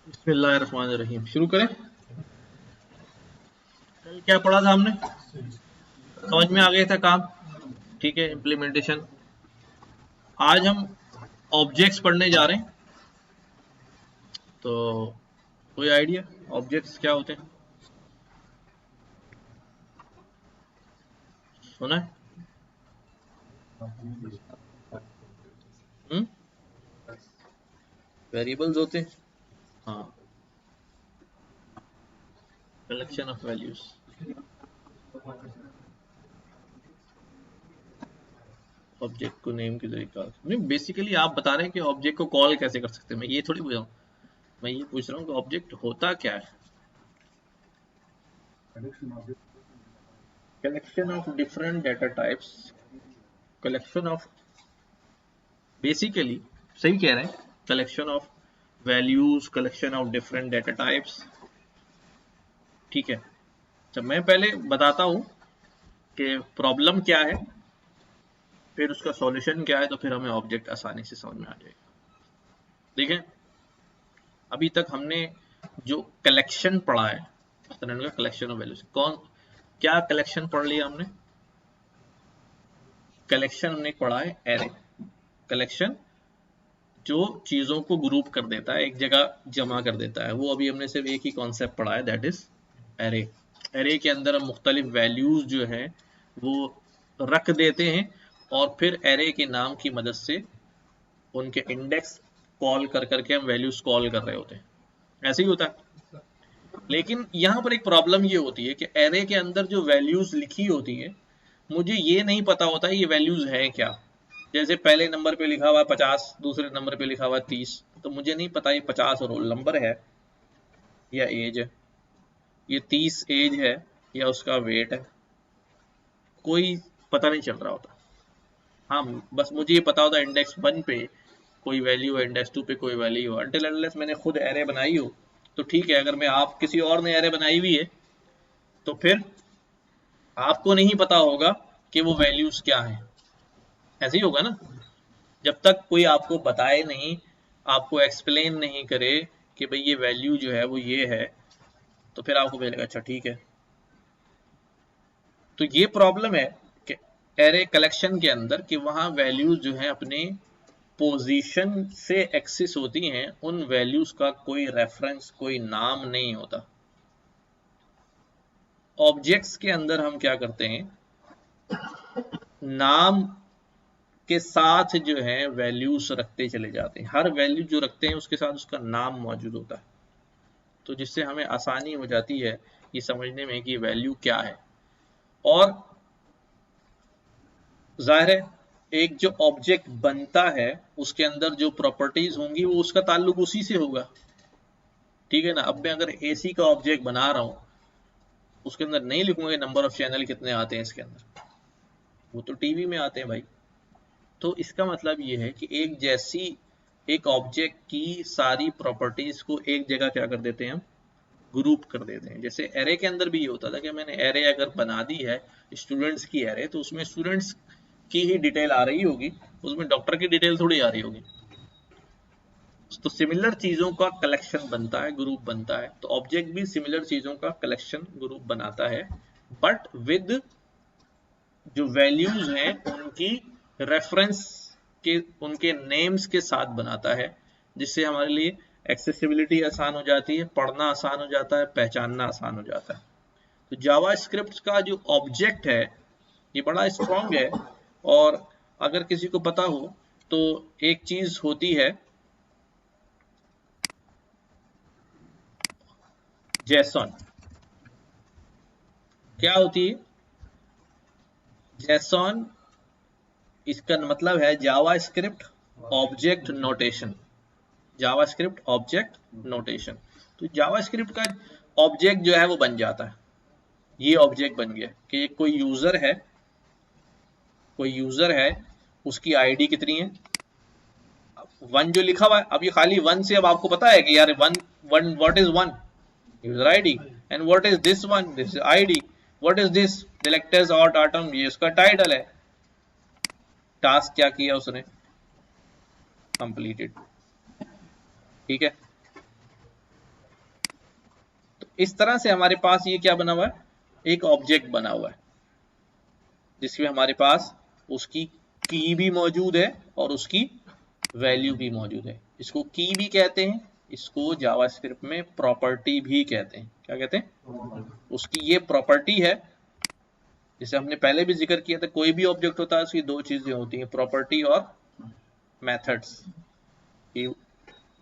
बिस्मिल्लाहिर्रहमानिर्रहीम। शुरू करें। कल क्या पढ़ा था हमने? समझ में आ गया था काम? ठीक है, इम्प्लीमेंटेशन। आज हम ऑब्जेक्ट्स पढ़ने जा रहे हैं। तो कोई आइडिया ऑब्जेक्ट्स क्या होते हैं? सुना है? वेरिएबल्स होते हैं। हाँ, कलेक्शन ऑफ वैल्यूज। ऑब्जेक्ट को नेम के तरीका नहीं, बेसिकली आप बता रहे हैं कि ऑब्जेक्ट को कॉल कैसे कर सकते हैं। मैं ये थोड़ी पूछ रहा हूँ, मैं ये पूछ रहा हूँ कि ऑब्जेक्ट होता क्या है। Collection of different data types. Collection of, basically सही कह रहे हैं, collection of values, collection of different data types. ठीक है, तो मैं पहले बताता हूं कि प्रॉब्लम क्या है, फिर उसका सॉल्यूशन क्या है, तो फिर हमें ऑब्जेक्ट आसानी से समझ में आ जाएगा। देखें, अभी तक हमने जो कलेक्शन पढ़ा है, कलेक्शन ऑफ वैल्यूज, क्या कलेक्शन पढ़ लिया हमने? कलेक्शन हमने पढ़ा है एरे। कलेक्शन जो चीजों को ग्रुप कर देता है, एक जगह जमा कर देता है, वो अभी हमने सिर्फ एक ही कॉन्सेप्ट पढ़ा है, दैट इज एरे। एरे के अंदर हम मुख्तलिफ वैल्यूज जो है वो रख देते हैं और फिर एरे के नाम की मदद से उनके इंडेक्स कॉल कर करके हम वैल्यूज कॉल कर रहे होते हैं। ऐसे ही होता है। लेकिन यहाँ पर एक प्रॉब्लम ये होती है कि एरे के अंदर जो वैल्यूज लिखी होती है, मुझे ये नहीं पता होता ये वैल्यूज है क्या। जैसे पहले नंबर पे लिखा हुआ है 50, दूसरे नंबर पे लिखा हुआ है 30, तो मुझे नहीं पता ये 50 रोल नंबर है या एज है, ये 30 एज है या उसका वेट है, कोई पता नहीं चल रहा होता। हाँ, बस मुझे ये पता होता इंडेक्स 1 पे कोई वैल्यू है, इंडेक्स 2 पे कोई वैल्यू है। अनटिल अनलेस मैंने खुद एरे बनाई हो तो ठीक है, अगर मैं आप किसी और ने एरे बनाई हुई है तो फिर आपको नहीं पता होगा कि वो वैल्यूज क्या है। ऐसे ही होगा ना, जब तक कोई आपको बताए नहीं, आपको एक्सप्लेन नहीं करे कि भाई ये वैल्यू जो है वो ये है, तो फिर आपको मिलेगा अच्छा ठीक है। तो ये प्रॉब्लम है कि एरे कलेक्शन के अंदर कि वहां वैल्यूज जो है अपने पोजीशन से एक्सेस होती हैं, उन वैल्यूज का कोई रेफरेंस, कोई नाम नहीं होता। ऑब्जेक्ट्स के अंदर हम क्या करते हैं, नाम के साथ जो है वैल्यूज रखते चले जाते हैं। हर वैल्यू जो रखते हैं उसके साथ उसका नाम मौजूद होता है, तो जिससे हमें आसानी हो जाती है ये समझने में कि वैल्यू क्या है। और जाहिर है, एक जो ऑब्जेक्ट बनता है उसके अंदर जो प्रॉपर्टीज होंगी वो उसका ताल्लुक उसी से होगा। ठीक है ना। अब मैं अगर एसी का ऑब्जेक्ट बना रहा हूं, उसके अंदर नहीं लिखूंगा नंबर ऑफ चैनल कितने आते हैं इसके अंदर, वो तो टीवी में आते हैं भाई। तो इसका मतलब ये है कि एक जैसी एक ऑब्जेक्ट की सारी प्रॉपर्टीज को एक जगह क्या कर देते हैं हम, ग्रुप कर देते हैं। जैसे एरे के अंदर भी ये होता था कि मैंने एरे अगर बना दी है स्टूडेंट्स की एरे, तो उसमें स्टूडेंट्स की ही डिटेल आ रही होगी, उसमें डॉक्टर की डिटेल थोड़ी आ रही होगी। तो सिमिलर चीजों का कलेक्शन बनता है, ग्रुप बनता है। तो ऑब्जेक्ट भी सिमिलर चीजों का कलेक्शन, ग्रुप बनाता है, बट विद जो वैल्यूज हैं उनकी रेफरेंस के, उनके नेम्स के साथ बनाता है, जिससे हमारे लिए एक्सेसिबिलिटी आसान हो जाती है, पढ़ना आसान हो जाता है, पहचानना आसान हो जाता है। तो जावास्क्रिप्ट का जो ऑब्जेक्ट है ये बड़ा स्ट्रॉन्ग है। और अगर किसी को पता हो तो एक चीज होती है जेसन। क्या होती है जेसन? इसका मतलब है JavaScript object notation. JavaScript object notation. तो जावास्क्रिप्ट का ऑब्जेक्ट जो है वो बन जाता है, ये ऑब्जेक्ट बन गया कि कोई यूजर है, कोई यूजर है, उसकी आईडी कितनी है, 1 जो लिखा हुआ है। अब ये खाली 1 से अब आपको पता है कि यार 1 1 what is 1, user ID. And what is this 1, this is ID. What is this, डिलेक्टर्स और आटम, ये उसका टाइटल है। टास्क क्या किया उसने, कंप्लीटेड। ठीक है। इस तरह से हमारे पास ये क्या बना हुआ है, एक ऑब्जेक्ट बना हुआ है जिसमें हमारे पास उसकी की भी मौजूद है और उसकी वैल्यू भी मौजूद है। इसको की भी कहते हैं, इसको जावास्क्रिप्ट में प्रॉपर्टी भी कहते हैं। क्या कहते हैं? उसकी ये प्रॉपर्टी है, जैसे हमने पहले भी जिक्र किया था, कोई भी ऑब्जेक्ट होता है उसकी दो चीजें होती हैं, प्रॉपर्टी और मेथड्स। कि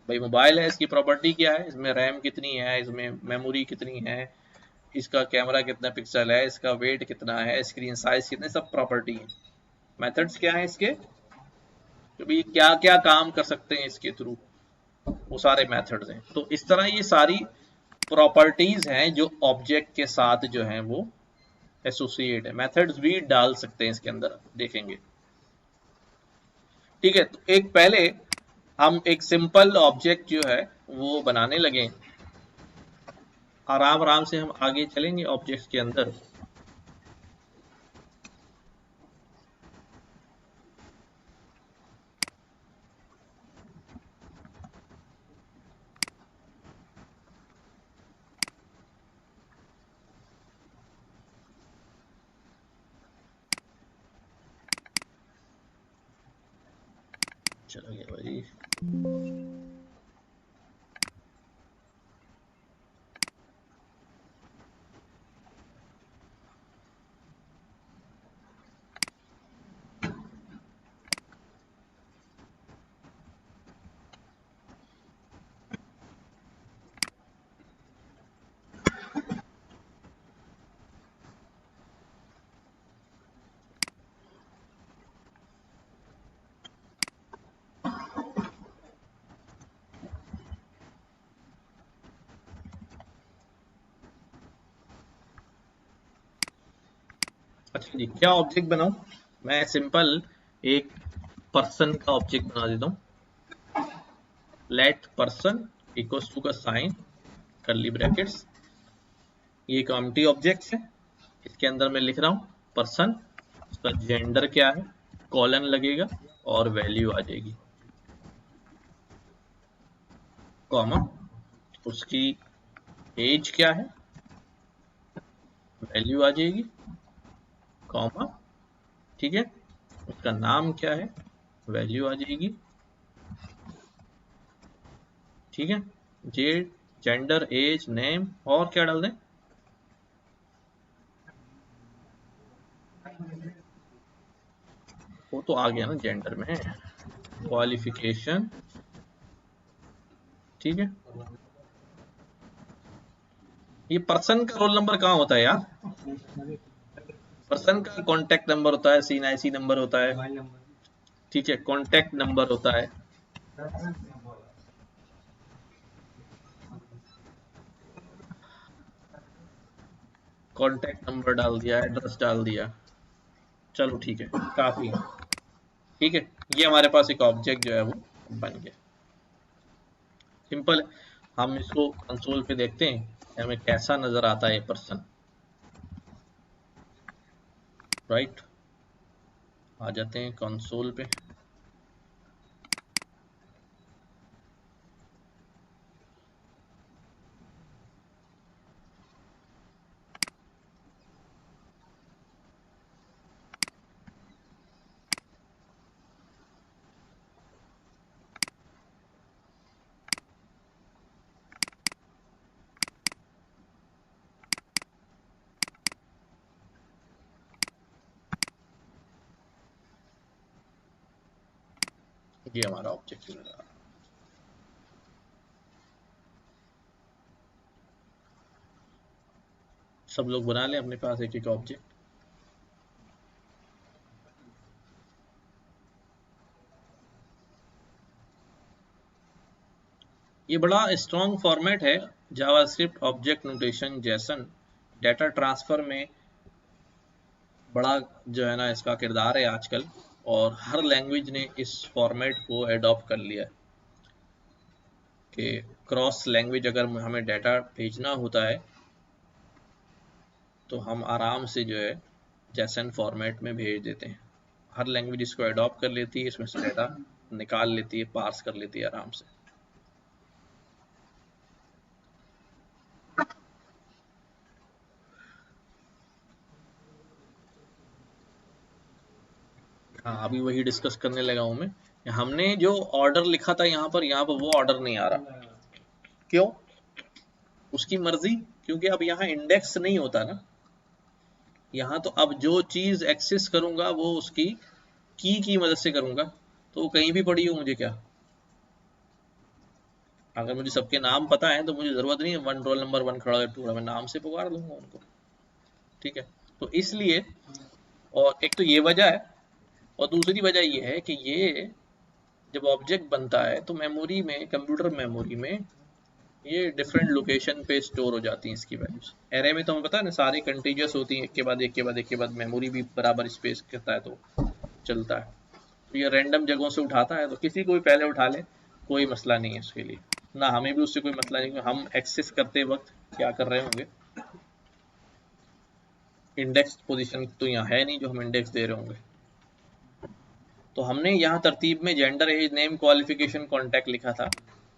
भाई मोबाइल है, इसकी प्रॉपर्टी क्या है, इसमें रैम कितनी है, इसमें मेमोरी कितनी है, इसका कैमरा कितना पिक्सल है, इसका वेट कितना है, स्क्रीन साइज कितने, सब प्रॉपर्टी है। मेथड्स क्या है इसके, तो भी क्या क्या काम कर सकते हैं इसके थ्रू, वो सारे मेथड्स हैं। तो इस तरह ये सारी प्रॉपर्टीज हैं जो ऑब्जेक्ट के साथ जो है वो एसोसिएट है। मेथड्स भी डाल सकते हैं इसके अंदर, देखेंगे। ठीक है, तो एक पहले हम एक सिंपल ऑब्जेक्ट जो है वो बनाने लगे, आराम आराम से हम आगे चलेंगे ऑब्जेक्ट्स के अंदर। चलो गया भाई। अच्छा जी, क्या ऑब्जेक्ट बनाऊं? मैं सिंपल एक पर्सन का ऑब्जेक्ट बना देता हूं। लेट पर्सन इक्वल्स टू का साइन, कर्ली ब्रैकेट्स, ये एक एम्प्टी ऑब्जेक्ट है। इसके अंदर मैं लिख रहा हूं पर्सन, उसका जेंडर क्या है, कॉलन लगेगा और वैल्यू आ जाएगी, कॉमा, उसकी एज क्या है, वैल्यू आ जाएगी, कॉमा, ठीक है, उसका नाम क्या है, वैल्यू आ जाएगी, ठीक है, जे जेंडर एज नेम, और क्या डाल दें, वो तो आ गया ना जेंडर में, क्वालिफिकेशन, ठीक है। ये पर्सन का रोल नंबर कहाँ होता है यार? पर्सन का कॉन्टेक्ट नंबर होता है, सीएनआईसी नंबर होता है, ठीक है, कॉन्टेक्ट नंबर होता है। कॉन्टेक्ट नंबर डाल दिया, एड्रेस डाल दिया, चलो ठीक है, काफी है। ठीक है, ये हमारे पास एक ऑब्जेक्ट जो है वो बन गया, सिंपल है। हम इसको कंसोल पे देखते हैं हमें कैसा नजर आता है पर्सन, राइट। आ जाते हैं कंसोल पे। ये हमारा ऑब्जेक्ट नजर आ रहा है। सब लोग बना लें अपने पास एक एक ऑब्जेक्ट। ये बड़ा स्ट्रॉन्ग फॉर्मेट है जावास्क्रिप्ट ऑब्जेक्ट नोटेशन जैसन। डाटा ट्रांसफर में बड़ा जो है ना इसका किरदार है आजकल, और हर लैंग्वेज ने इस फॉर्मेट को एडॉप्ट कर लिया है कि क्रॉस लैंग्वेज अगर हमें डाटा भेजना होता है तो हम आराम से जो है जैसन फॉर्मेट में भेज देते हैं। हर लैंग्वेज इसको एडॉप्ट कर लेती है, इसमें से डाटा निकाल लेती है, पार्स कर लेती है आराम से। हाँ, अभी वही डिस्कस करने लगा हूं मैं। हमने जो ऑर्डर लिखा था यहाँ पर वो ऑर्डर नहीं आ रहा। क्यों? उसकी मर्जी, क्योंकि अब यहाँ इंडेक्स नहीं होता ना। यहाँ तो अब जो चीज एक्सेस करूंगा वो उसकी की मदद से करूंगा, तो वो कहीं भी पड़ी हो मुझे क्या। अगर मुझे सबके नाम पता है तो मुझे जरूरत नहीं है वन रोल नंबर वन खड़ा टूड़ा, मैं नाम से पुकार दूंगा उनको। ठीक है, तो इसलिए, और एक तो ये वजह है, और दूसरी वजह ये है कि ये जब ऑब्जेक्ट बनता है तो मेमोरी में, कंप्यूटर मेमोरी में ये डिफरेंट लोकेशन पे स्टोर हो जाती हैं इसकी वैल्यूज। एरे में तो हमें पता है ना, सारी कंटीजियस होती हैं, एक के बाद एक के बाद एक के बाद, मेमोरी भी बराबर स्पेस करता है तो चलता है। तो ये रैंडम जगहों से उठाता है, तो किसी को भी पहले उठा ले, कोई मसला नहीं है उसके लिए। ना हमें भी उससे कोई मसला नहीं, हम एक्सेस करते वक्त क्या कर रहे होंगे, इंडेक्स पोजीशन तो यहाँ है नहीं जो हम इंडेक्स दे रहे होंगे। तो हमने यहाँ तरतीब में gender age name qualification contact लिखा था,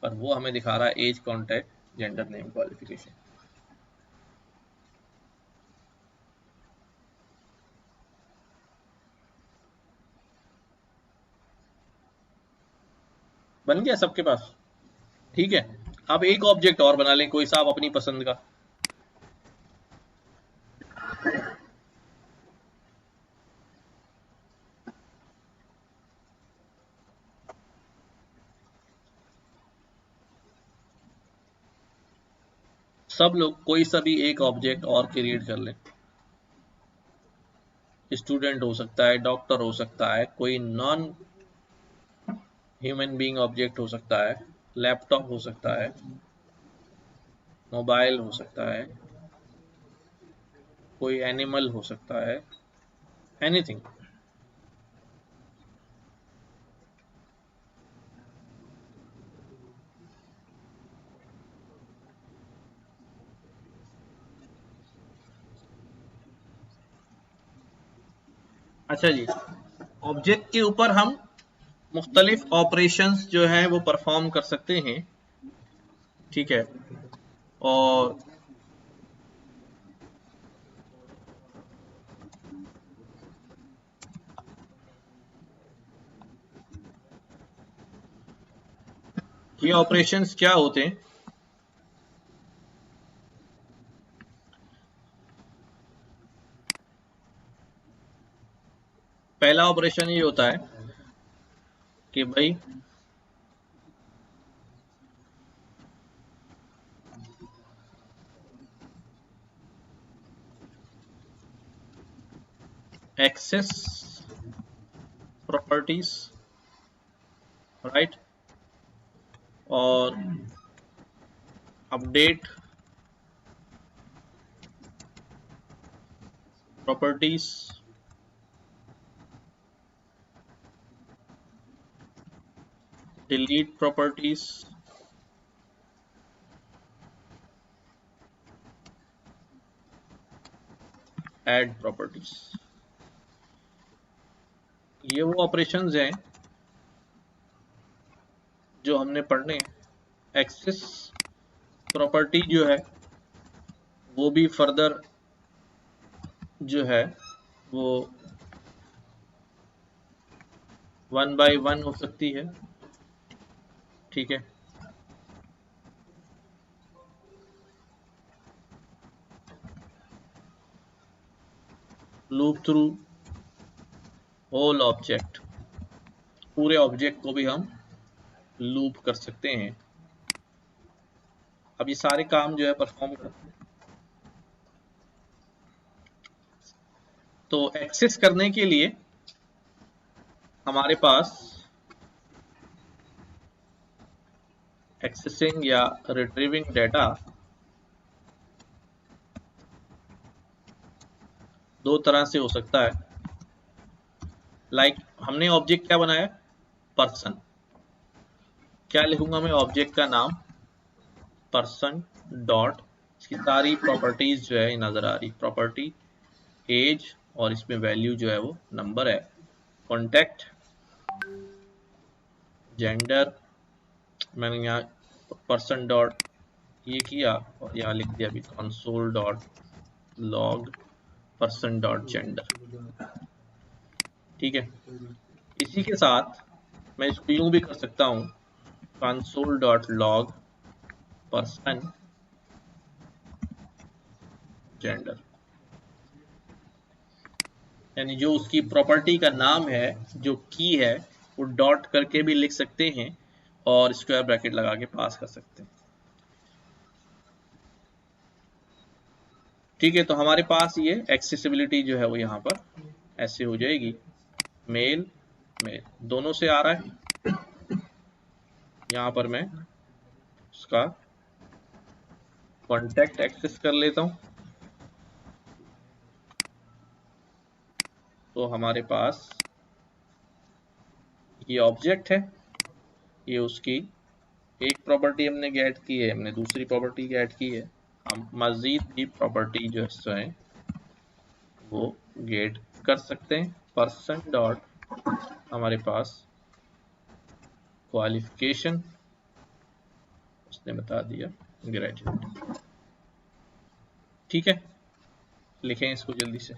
पर वो हमें दिखा रहा है as contact gender name qualification. बन गया सबके पास? ठीक है, अब एक ऑब्जेक्ट और बना लें कोई सा आप अपनी पसंद का। सब लोग कोई सा भी एक ऑब्जेक्ट और क्रिएट कर लें। स्टूडेंट हो सकता है, डॉक्टर हो सकता है, कोई नॉन ह्यूमन बीइंग ऑब्जेक्ट हो सकता है, लैपटॉप हो सकता है, मोबाइल हो सकता है, कोई एनिमल हो सकता है, एनीथिंग। अच्छा जी, ऑब्जेक्ट के ऊपर हम मुख्तलिफ ऑपरेशंस जो है वो परफॉर्म कर सकते हैं। ठीक है, और ये ऑपरेशंस क्या होते हैं? पहला ऑपरेशन ये होता है कि भाई एक्सेस प्रॉपर्टीज, राइट, और update properties, delete properties, add properties. ये वो ऑपरेशंस हैं जो हमने पढ़ने हैं। एक्सेस प्रॉपर्टी जो है वो भी फर्दर जो है वो वन बाय वन हो सकती है। ठीक है, लूप थ्रू होल ऑब्जेक्ट, पूरे ऑब्जेक्ट को भी हम लूप कर सकते हैं। अब ये सारे काम जो है परफॉर्म करते हैं। तो एक्सेस करने के लिए हमारे पास एक्सेसिंग या रिट्रीविंग डेटा दो तरह से हो सकता है। लाइक हमने ऑब्जेक्ट क्या बनाया, पर्सन। क्या लिखूंगा मैं ऑब्जेक्ट का नाम, पर्सन डॉट, इसकी सारी प्रॉपर्टीज जो है नजर आ रही, प्रॉपर्टी एज, और इसमें वैल्यू जो है वो नंबर है। कॉन्टेक्ट जेंडर, मैंने यहाँ पर्सन डॉट ये किया और यहाँ लिख दिया अभी console dot log person dot gender. ठीक है। इसी के साथ मैं इसको यूं भी कर सकता हूं, console.log पर्सन जेंडर, यानी जो उसकी प्रॉपर्टी का नाम है, जो की है, वो डॉट करके भी लिख सकते हैं और स्क्वायर ब्रैकेट लगा के पास कर सकते हैं। ठीक है, तो हमारे पास ये एक्सेसिबिलिटी जो है वो यहाँ पर ऐसे हो जाएगी, मेल मेल दोनों से आ रहा है। यहाँ पर मैं उसका कॉन्टेक्ट एक्सेस कर लेता हूँ, तो हमारे पास ये ऑब्जेक्ट है, ये उसकी एक प्रॉपर्टी हमने गेट की है, हमने दूसरी प्रॉपर्टी गेट की है, हम मजीद भी प्रॉपर्टी जो है वो गेट कर सकते हैं। पर्सन डॉट हमारे पास क्वालिफिकेशन, उसने बता दिया ग्रेजुएट। ठीक है, लिखें इसको जल्दी से।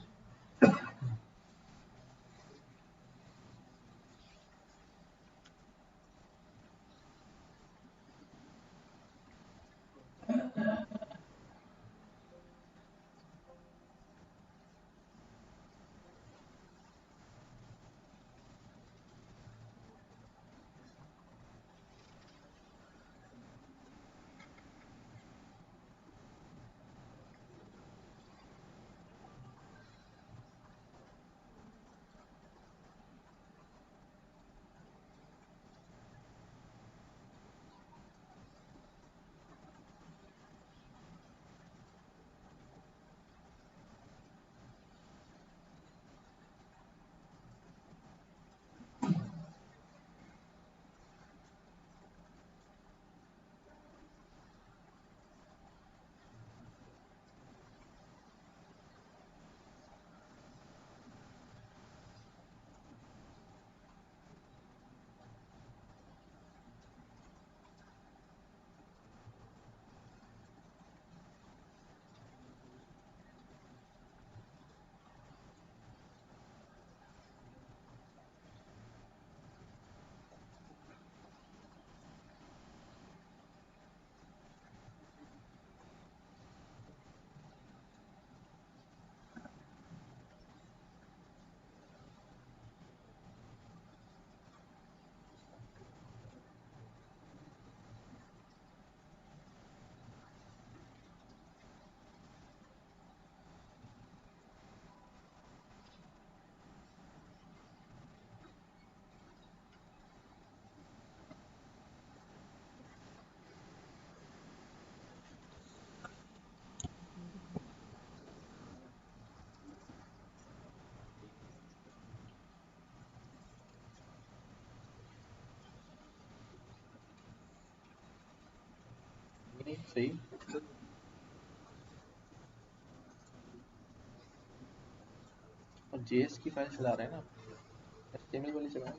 सही, और जेएस की फाइल चला रहे हैं ना, एचटीएमएल वाली चला रहे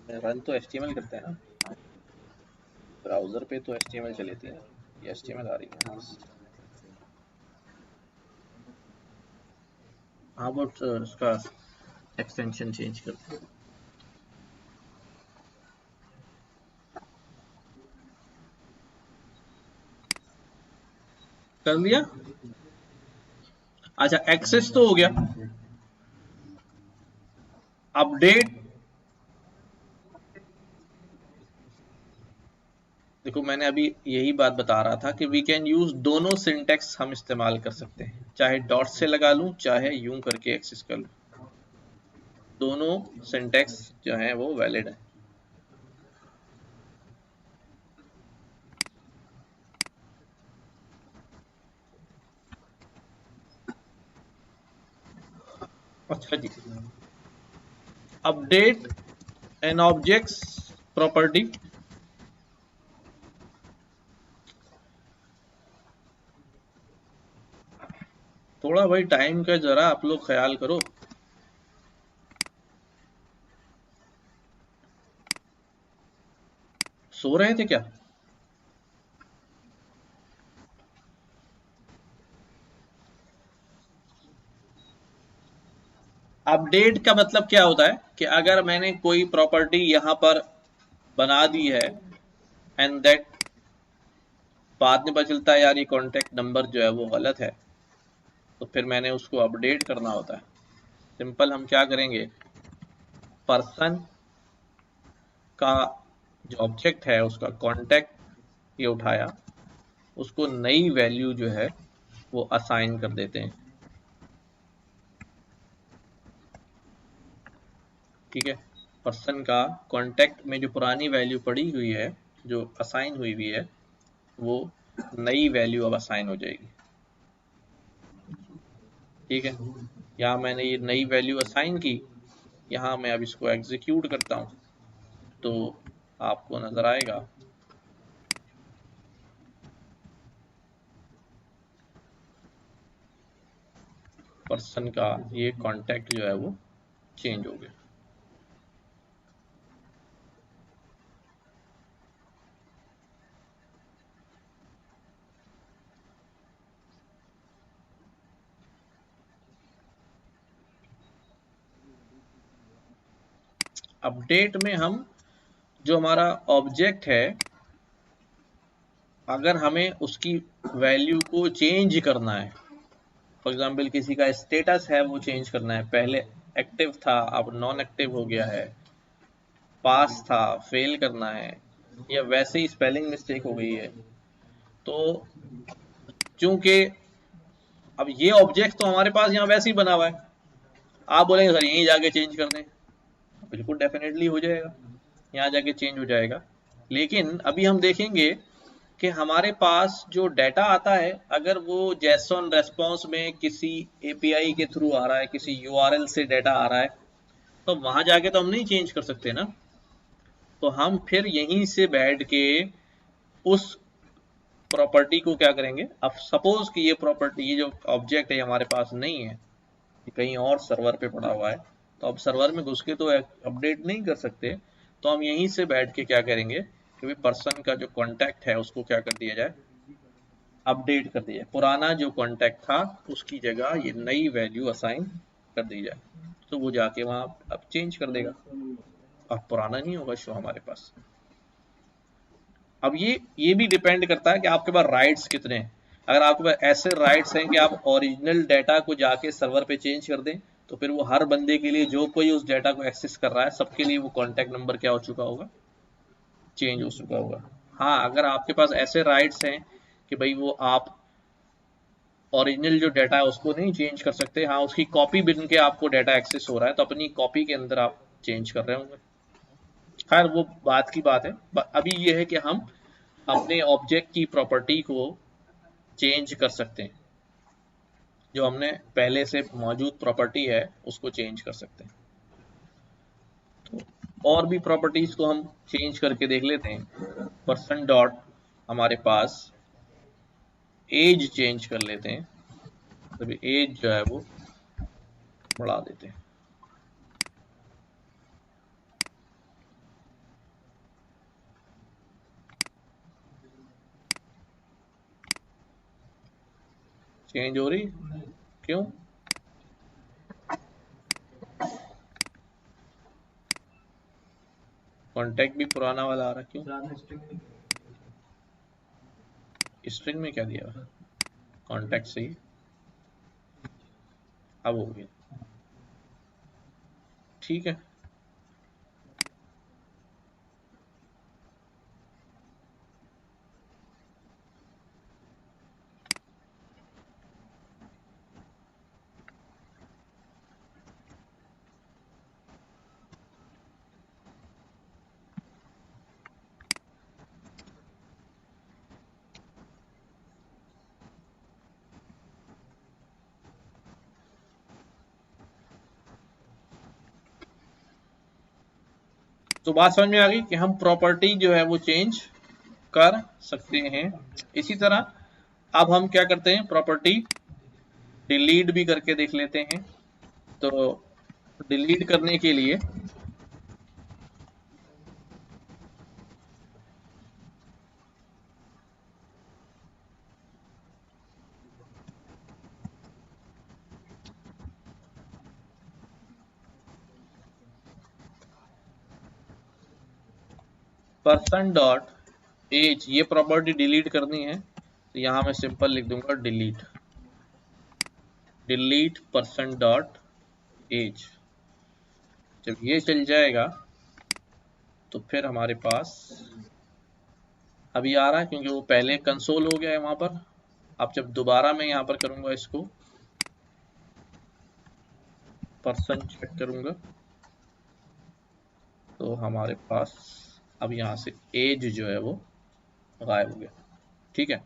हैं, रन तो एचटीएमएल करते हैं ना, ब्राउजर पे तो एचटीएमएल चलेती है, ये एचटीएमएल आ रही है। हाँ, बट उसका एक्सटेंशन चेंज करते हैं। कर दिया। अच्छा, एक्सेस तो हो गया, अपडेट। देखो, मैंने अभी यही बात बता रहा था कि वी कैन यूज दोनों सिंटेक्स हम इस्तेमाल कर सकते हैं, चाहे डॉट से लगा लूं चाहे यूं करके एक्सेस कर लूं, दोनों सिंटेक्स जो है वो वैलिड है। अच्छा जी, अपडेट एन ऑब्जेक्ट्स प्रॉपर्टी, थोड़ा भाई टाइम का जरा आप लोग ख्याल करो। सो रहे थे क्या? अपडेट का मतलब क्या होता है कि अगर मैंने कोई प्रॉपर्टी यहां पर बना दी है एंड दैट बाद में पता चलता है यार ये कॉन्टेक्ट नंबर जो है वो गलत है, तो फिर मैंने उसको अपडेट करना होता है। सिंपल हम क्या करेंगे, पर्सन का जो ऑब्जेक्ट है उसका कॉन्टेक्ट ये उठाया, उसको नई वैल्यू जो है वो असाइन कर देते हैं। ठीक है, पर्सन का कॉन्टेक्ट में जो पुरानी वैल्यू पड़ी हुई है, जो असाइन हुई हुई है, वो नई वैल्यू अब असाइन हो जाएगी। ठीक है, यहाँ मैंने ये नई वैल्यू असाइन की, यहाँ मैं अब इसको एग्जीक्यूट करता हूँ तो आपको नजर आएगा पर्सन का ये कांटेक्ट जो है वो चेंज हो गया। अपडेट में हम जो हमारा ऑब्जेक्ट है, अगर हमें उसकी वैल्यू को चेंज करना है, फॉर एग्जांपल किसी का स्टेटस है वो चेंज करना है, पहले एक्टिव था अब नॉन एक्टिव हो गया है, पास था फेल करना है, या वैसे ही स्पेलिंग मिस्टेक हो गई है, तो चूंकि अब ये ऑब्जेक्ट तो हमारे पास यहाँ वैसे ही बना हुआ है, आप बोलेंगे सर यहीं जाके चेंज कर दें, बिल्कुल डेफिनेटली हो जाएगा, यहाँ जाके चेंज हो जाएगा। लेकिन अभी हम देखेंगे कि हमारे पास जो डाटा आता है, अगर वो जेसन रेस्पॉन्स में किसी एपीआई के थ्रू आ रहा है, किसी यूआरएल से डाटा आ रहा है, तो वहां जाके तो हम नहीं चेंज कर सकते ना, तो हम फिर यहीं से बैठ के उस प्रॉपर्टी को क्या करेंगे, अब सपोज कि ये प्रॉपर्टी, ये जो ऑब्जेक्ट है हमारे पास नहीं है, कहीं और सर्वर पे पड़ा हुआ है, तो अब सर्वर में घुस के तो अपडेट नहीं कर सकते, तो हम यहीं से बैठ के क्या करेंगे कि भाई पर्सन का जो कांटेक्ट है उसको क्या कर दिया जाए, अपडेट कर दिया जाए, पुराना जो कांटेक्ट था उसकी जगह ये नई वैल्यू असाइन कर दी जाए, तो वो जाके वहां अब चेंज कर देगा, अब पुराना नहीं होगा शो हमारे पास। अब ये भी डिपेंड करता है कि आपके पास राइट्स कितने हैं। अगर आपके पास ऐसे राइट्स हैं कि आप ओरिजिनल डाटा को जाके सर्वर पे चेंज कर दें, तो फिर वो हर बंदे के लिए, जो कोई उस डाटा को एक्सेस कर रहा है, सबके लिए वो कॉन्टैक्ट नंबर क्या हो चुका होगा, चेंज हो चुका होगा। हाँ, अगर आपके पास ऐसे राइट्स हैं कि भाई वो आप ओरिजिनल जो डाटा है उसको नहीं चेंज कर सकते, हाँ उसकी कॉपी बन के आपको डाटा एक्सेस हो रहा है, तो अपनी कॉपी के अंदर आप चेंज कर रहे होंगे। खैर वो बात की बात है, अभी ये है कि हम अपने ऑब्जेक्ट की प्रॉपर्टी को चेंज कर सकते हैं, जो हमने पहले से मौजूद प्रॉपर्टी है उसको चेंज कर सकते हैं। तो और भी प्रॉपर्टीज को हम चेंज करके देख लेते हैं। पर्सन डॉट हमारे पास एज चेंज कर लेते हैं, तभी एज जो है वो बढ़ा देते हैं। चेंज हो रही, क्यों, कॉन्टेक्ट भी पुराना वाला आ रहा है, क्यों, स्ट्रिंग में क्या दिया हुआ, कॉन्टेक्ट से ही अब हो गया, ठीक है। तो बात समझ में आ गई कि हम प्रॉपर्टी जो है वो चेंज कर सकते हैं। इसी तरह अब हम क्या करते हैं, प्रॉपर्टी डिलीट भी करके देख लेते हैं। तो डिलीट करने के लिए पर्सन डॉट एज, ये प्रॉपर्टी डिलीट करनी है तो यहां मैं सिंपल लिख दूंगा delete, delete person dot age. जब ये चल जाएगा तो फिर हमारे पास अभी आ रहा है, क्योंकि वो पहले कंसोल हो गया है वहां पर। अब जब दोबारा मैं यहां पर करूंगा इसको पर्सन चेक करूंगा तो हमारे पास अब यहां से एज जो है वो गायब हो गया। ठीक है,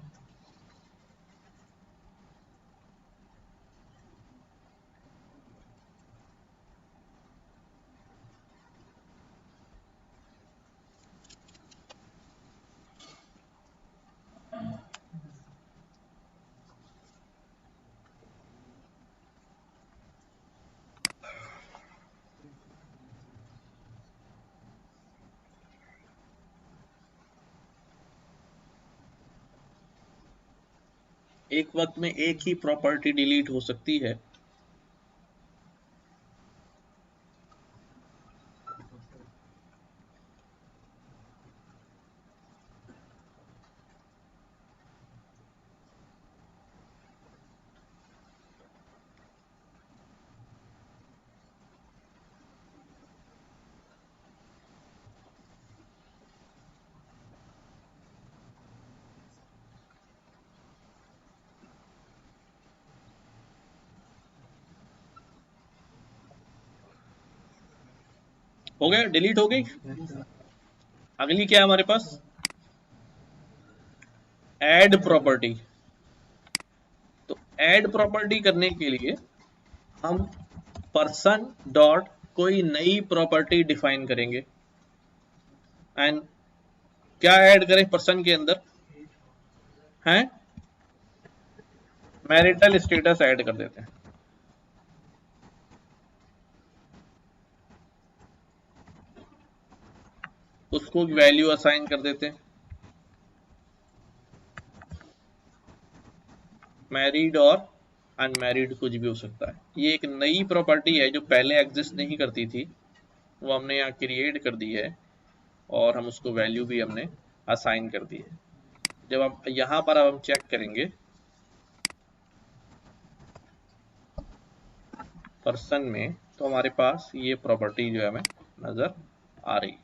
एक वक्त में एक ही प्रॉपर्टी डिलीट हो सकती है। हो गया, डिलीट हो गई। अगली क्या है हमारे पास, ऐड प्रॉपर्टी। तो ऐड प्रॉपर्टी करने के लिए हम पर्सन डॉट कोई नई प्रॉपर्टी डिफाइन करेंगे। एंड क्या ऐड करें पर्सन के अंदर, है मैरिटल स्टेटस ऐड कर देते हैं। उसको वैल्यू असाइन कर देते हैं, मैरिड और अनमैरिड कुछ भी हो सकता है। ये एक नई प्रॉपर्टी है जो पहले एग्जिस्ट नहीं करती थी, वो हमने यहाँ क्रिएट कर दी है और हम उसको वैल्यू भी हमने असाइन कर दी है। जब हम यहाँ पर अब हम चेक करेंगे पर्सन में तो हमारे पास ये प्रॉपर्टी जो है हमें नजर आ रही है।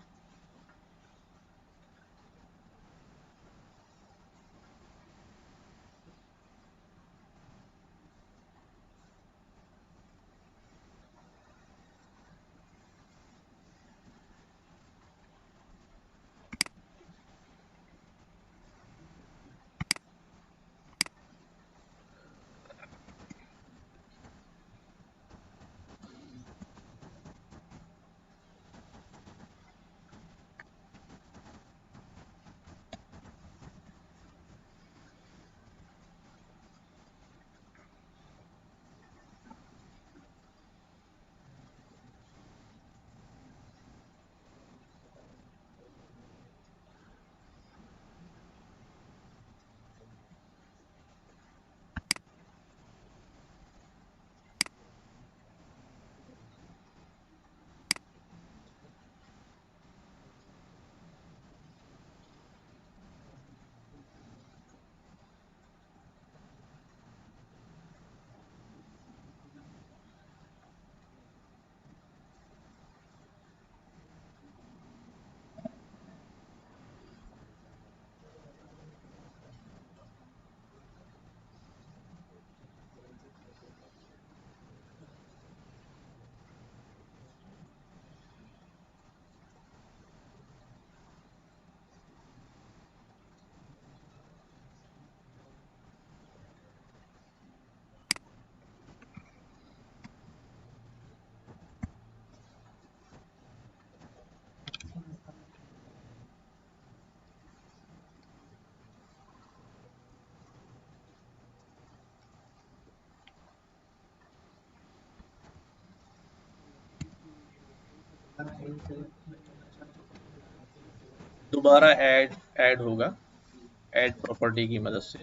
दोबारा ऐड ऐड होगा ऐड प्रॉपर्टी की मदद से।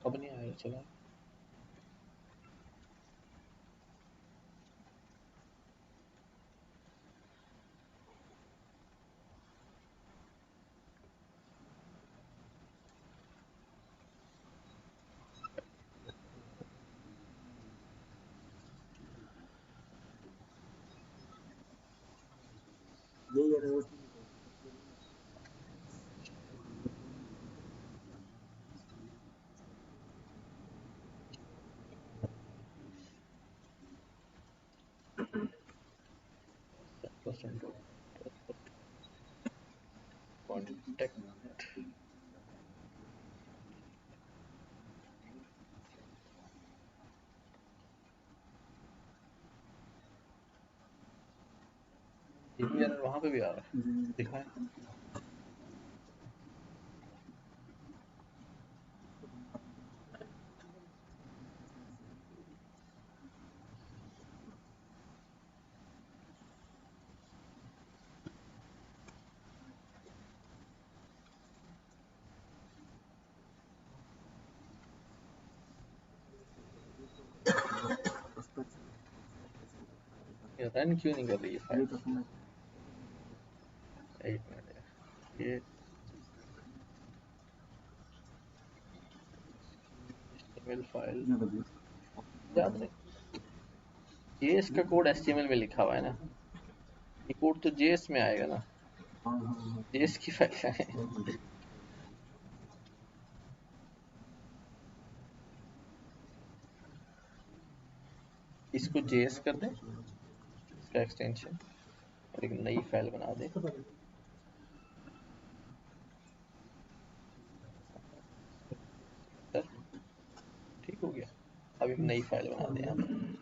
कब नहीं आया चला वहां पे भी आ रहा है दिखाए रन क्यों नहीं कर रही है फाइल एक मिनट ये HTML फाइल याद नहीं JS का कोड HTML में लिखा हुआ है ना ये कोड तो JS में आएगा ना JS की फाइल है इसको JS कर दें इसका एक्सटेंशन और एक नई फाइल बना दें ठीक हो गया अब एक नई फाइल बना दें यहाँ पर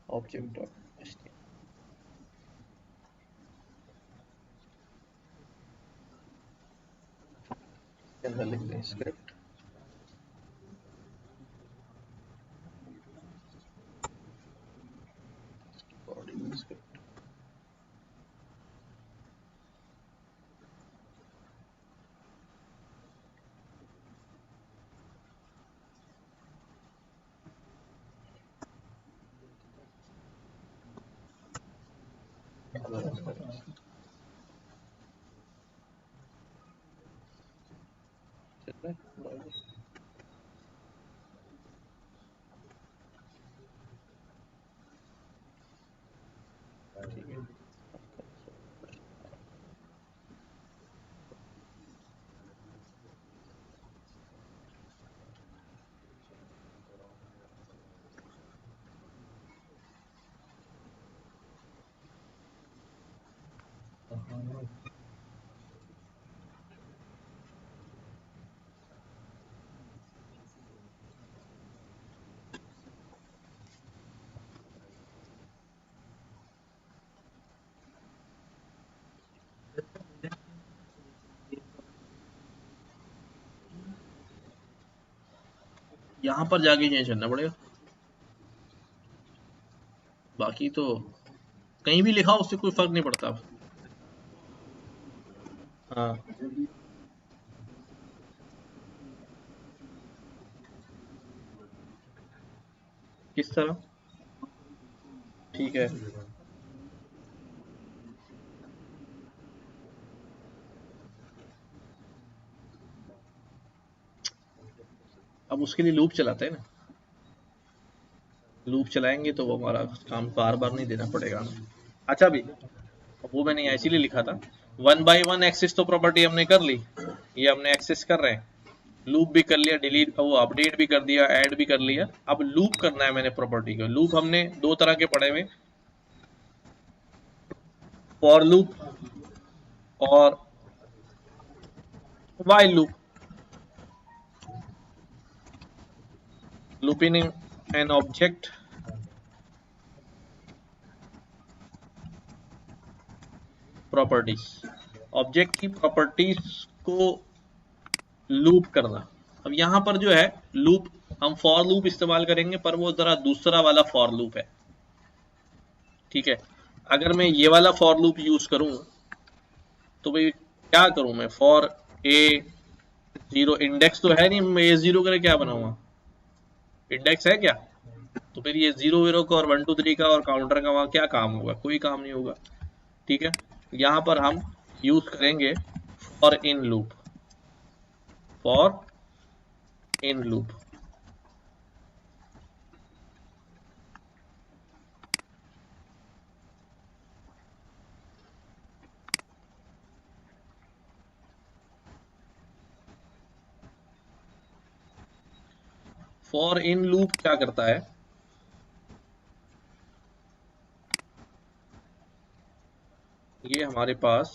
object.html के अंदर लिख दें स्क्रिप्ट बॉडी स्क्रिप्ट यहाँ पर जाके चेंज करना पड़ेगा बाकी तो कहीं भी लिखा उससे कोई फर्क नहीं पड़ता अब हाँ किस तरह ठीक है अब उसके लिए लूप चलाते हैं ना लूप चलाएंगे तो वो हमारा काम बार बार नहीं देना पड़ेगा अच्छा भी वो मैंने इसीलिए लिखा था 1 by 1 एक्सेस तो प्रॉपर्टी हमने कर ली ये हमने एक्सेस कर रहे हैं लूप भी कर लिया डिलीट वो अपडेट भी कर दिया ऐड भी कर लिया अब लूप करना है मैंने प्रॉपर्टी को लूप हमने दो तरह के पढ़े हुए फॉर लूप और while loop looping an object properties object की प्रॉपर्टीज को लूप करना अब यहां पर जो है लूप हम फॉर लूप इस्तेमाल करेंगे पर वो जरा दूसरा वाला फॉर लूप है ठीक है। अगर मैं ये वाला फॉर लूप यूज करूं तो भाई क्या करूं मैं, फॉर ए जीरो, इंडेक्स तो है नहीं, मैं ए जीरो करे क्या बनाऊंगा, इंडेक्स है क्या, तो फिर ये जीरो वीरो का और 1 2 3 का और काउंटर का वहां क्या काम होगा, कोई काम नहीं होगा। ठीक है, यहां पर हम यूज करेंगे for in loop, for in loop. For in loop क्या करता है, ये हमारे पास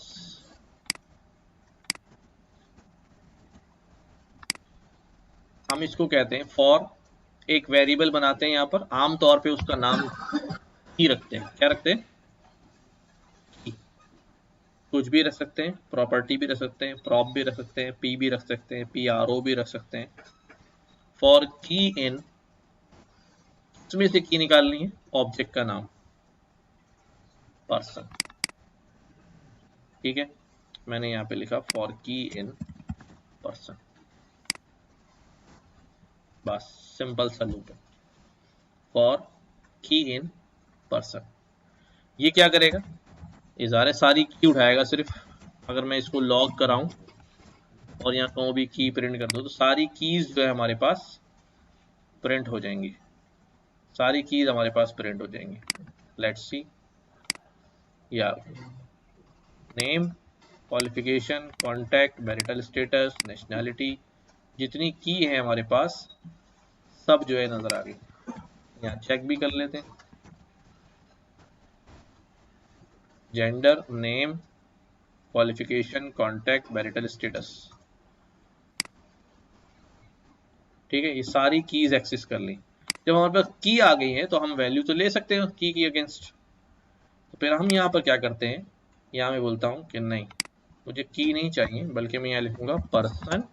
हम इसको कहते हैं फॉर, एक वेरिएबल बनाते हैं यहाँ पर, आमतौर पे उसका नाम की रखते हैं, क्या रखते हैं, की। कुछ भी रख सकते हैं, प्रॉपर्टी भी रख सकते हैं, प्रॉप भी रख सकते हैं, पी भी रख सकते हैं, पी आर ओ भी रख सकते हैं। फॉर की इन, इसमें से की निकालनी है, ऑब्जेक्ट का नाम पर्सन। ठीक है, मैंने यहाँ पे लिखा फॉर की इन पर्सन, बस सिंपल सा लूप है, फॉर की इन पर्सन। ये क्या करेगा, ये सारी की उठाएगा सिर्फ, अगर मैं इसको लॉग कराऊं और यहाँ कहूँ भी की प्रिंट कर दो तो सारी कीज जो है हमारे पास प्रिंट हो जाएंगी, सारी कीज हमारे पास प्रिंट हो जाएंगी। लेट्स सी, या name, qualification, contact, marital status, nationality, जितनी की है हमारे पास सब जो है नजर आ गई। यहाँ चेक भी कर लेते हैं, gender, name, qualification, contact, marital status. ठीक है, ये सारी कीज एक्सेस कर ली। जब हमारे पास की आ गई है तो हम वैल्यू तो ले सकते हैं की अगेंस्ट, तो फिर हम यहाँ पर क्या करते हैं, यहाँ मैं बोलता हूँ कि नहीं, मुझे की नहीं चाहिए, बल्कि मैं यहाँ लिखूंगा पर्सन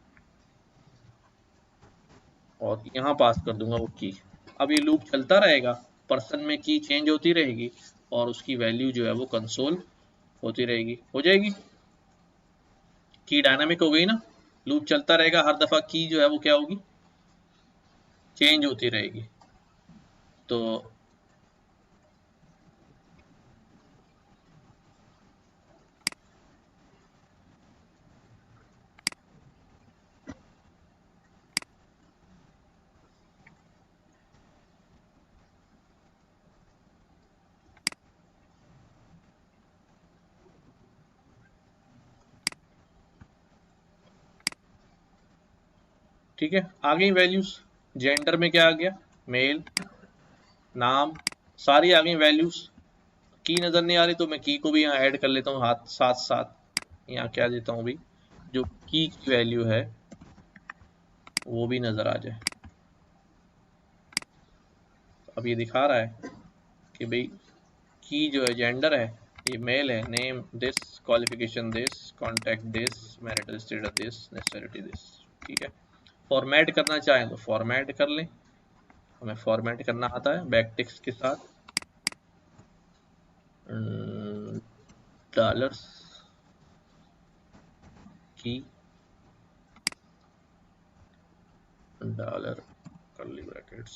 और यहाँ पास कर दूंगा वो की। अब ये लूप चलता रहेगा, पर्सन में की चेंज होती रहेगी और उसकी वैल्यू जो है वो कंसोल होती रहेगी, हो जाएगी। की डायनामिक हो गई ना, लूप चलता रहेगा, हर दफा की जो है वो क्या होगी, चेंज होती रहेगी। तो ठीक है, आ गई वैल्यूज। जेंडर में क्या आ गया, मेल, नाम, सारी आ गई वैल्यूज। की नजर नहीं आ रही तो मैं की को भी यहाँ ऐड कर लेता हूँ हाथ साथ साथ, यहाँ क्या देता हूँ भी, जो की वैल्यू है वो भी नजर आ जाए। अब ये दिखा रहा है कि भाई की जो है जेंडर है ये मेल है, name this, qualification this, contact this, marital status this, nationality this. ठीक है, फॉर्मेट करना चाहें तो फॉर्मेट कर लें, हमें फॉर्मेट करना आता है बैक टिक्स के साथ, डॉलर्स की डॉलर कर्ली ब्रैकेट्स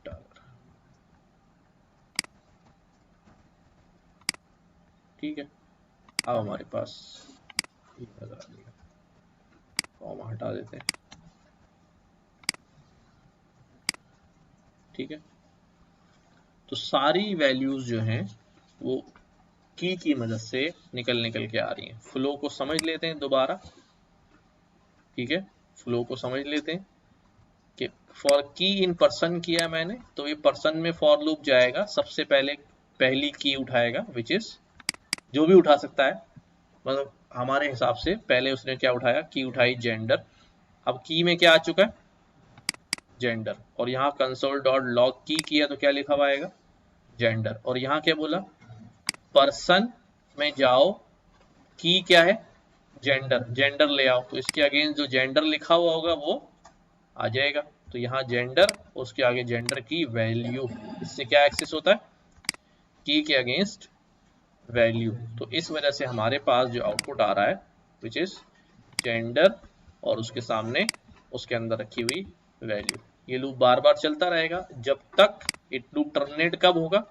डॉलर। ठीक है, अब हमारे पास ये नजर आ गया, फॉर्म हटा देते हैं। ठीक है, तो सारी वैल्यूज जो हैं वो की मदद से निकल के आ रही हैं। फ्लो को समझ लेते हैं दोबारा। ठीक है, फ्लो को समझ लेते हैं कि फॉर की इन पर्सन किया मैंने, तो ये पर्सन में फॉर लूप जाएगा, सबसे पहले पहली की उठाएगा, विच इज जो भी उठा सकता है, मतलब हमारे हिसाब से पहले उसने क्या उठाया, की उठाई जेंडर। अब की में क्या आ चुका है, जेंडर, और यहाँ कंसोल डॉट लॉग की किया तो क्या लिखा हुआ आएगा, जेंडर, और यहाँ क्या बोला, पर्सन में जाओ, की क्या है, जेंडर, जेंडर ले आओ, तो इसके अगेंस्ट जो जेंडर लिखा हुआ होगा वो आ जाएगा। तो यहाँ जेंडर, उसके आगे जेंडर की वैल्यू, इससे क्या एक्सेस होता है, की के अगेंस्ट वैल्यू। तो इस वजह से हमारे पास जो आउटपुट आ रहा है विच इज जेंडर और उसके सामने उसके अंदर रखी हुई वैल्यू। ये लूप बार बार चलता रहेगा जब तक, इट लूप टर्मिनेट कब होगा,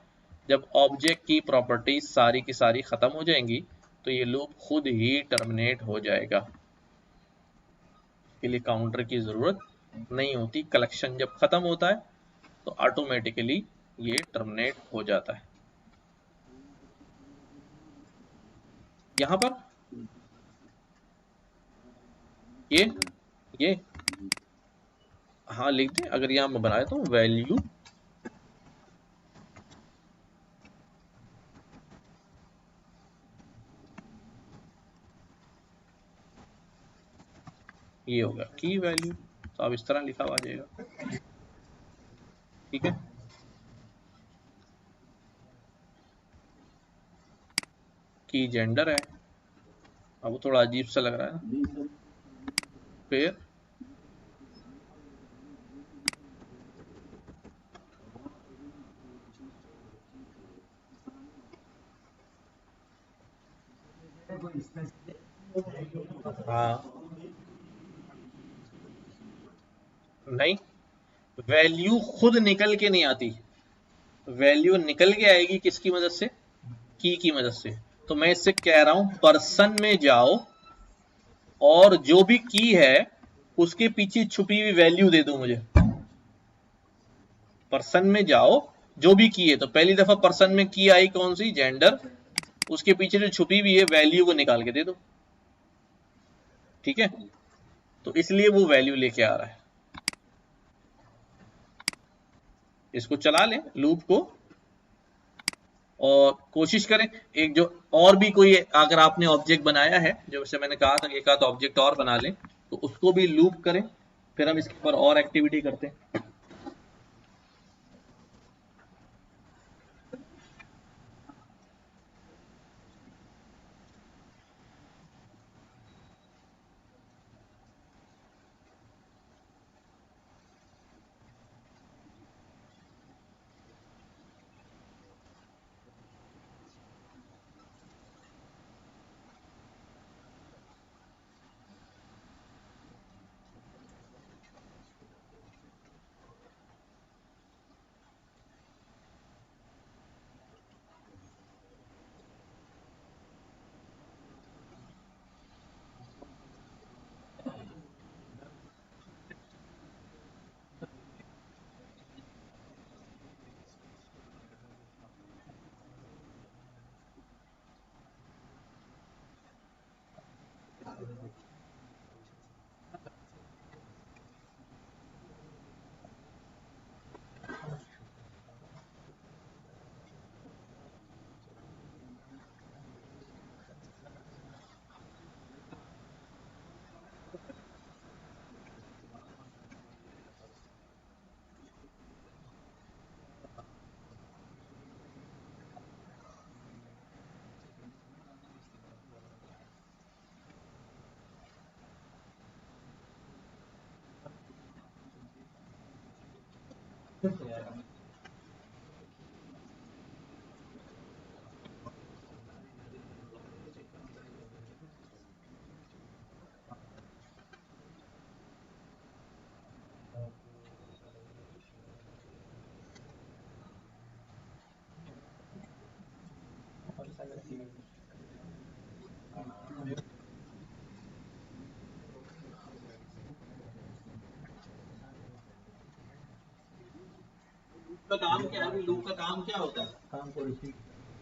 जब ऑब्जेक्ट की प्रॉपर्टीज सारी की सारी खत्म हो जाएंगी, तो ये लूप खुद ही टर्मिनेट हो जाएगा। के लिए काउंटर की जरूरत नहीं होती। कलेक्शन जब खत्म होता है तो ऑटोमेटिकली ये टर्मिनेट हो जाता है। यहां पर ये हाँ लिख दें, अगर यहाँ मैं बनाया तो वैल्यू ये होगा की वैल्यू, तो अब इस तरह लिखा हुआ आ जाएगा। ठीक है, की जेंडर है। अब वो थोड़ा अजीब सा लग रहा है ना। फिर हाँ नहीं, वैल्यू खुद निकल के नहीं आती, वैल्यू निकल के आएगी किसकी मदद से, की मदद से। तो मैं इससे कह रहा हूं पर्सन में जाओ और जो भी की है उसके पीछे छुपी हुई वैल्यू दे दो मुझे। पर्सन में जाओ, जो भी की है, तो पहली दफा पर्सन में की आई कौन सी, जेंडर, उसके पीछे जो छुपी हुई है वैल्यू को निकाल के दे दो। ठीक है, तो इसलिए वो वैल्यू लेके आ रहा है। इसको चला लें लूप को और कोशिश करें, एक जो और भी कोई अगर आपने ऑब्जेक्ट बनाया है, जो जैसे मैंने कहा था एक आध ऑब्जेक्ट और बना लें, तो उसको भी लूप करें, फिर हम इसके ऊपर और एक्टिविटी करते हैं। लूप का काम क्या है, लूप का काम क्या होता है, काम को रिपीट,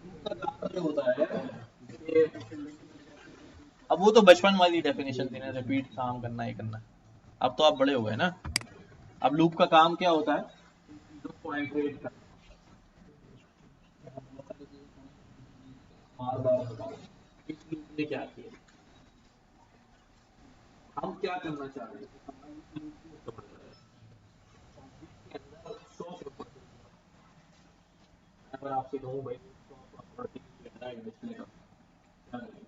लूप का काम ये होता है कि, अब वो तो बचपन वाली डेफिनेशन थी ना, रिपीट काम करना, ये करना। अब तो आप बड़े हो गए ना। अब लूप का काम क्या होता है, चीजों को आइटरेट करना, बार बार बताओ इस लूप ने क्या किया, हम क्या करना चाह रहे हैं, हमारी लूप को समझ रहे हैं। ऑब्जेक्ट के अंदर 100 अगर आपसे कहूँ भाई 100 लेना है डिस्प्ले का, क्या करेंगे,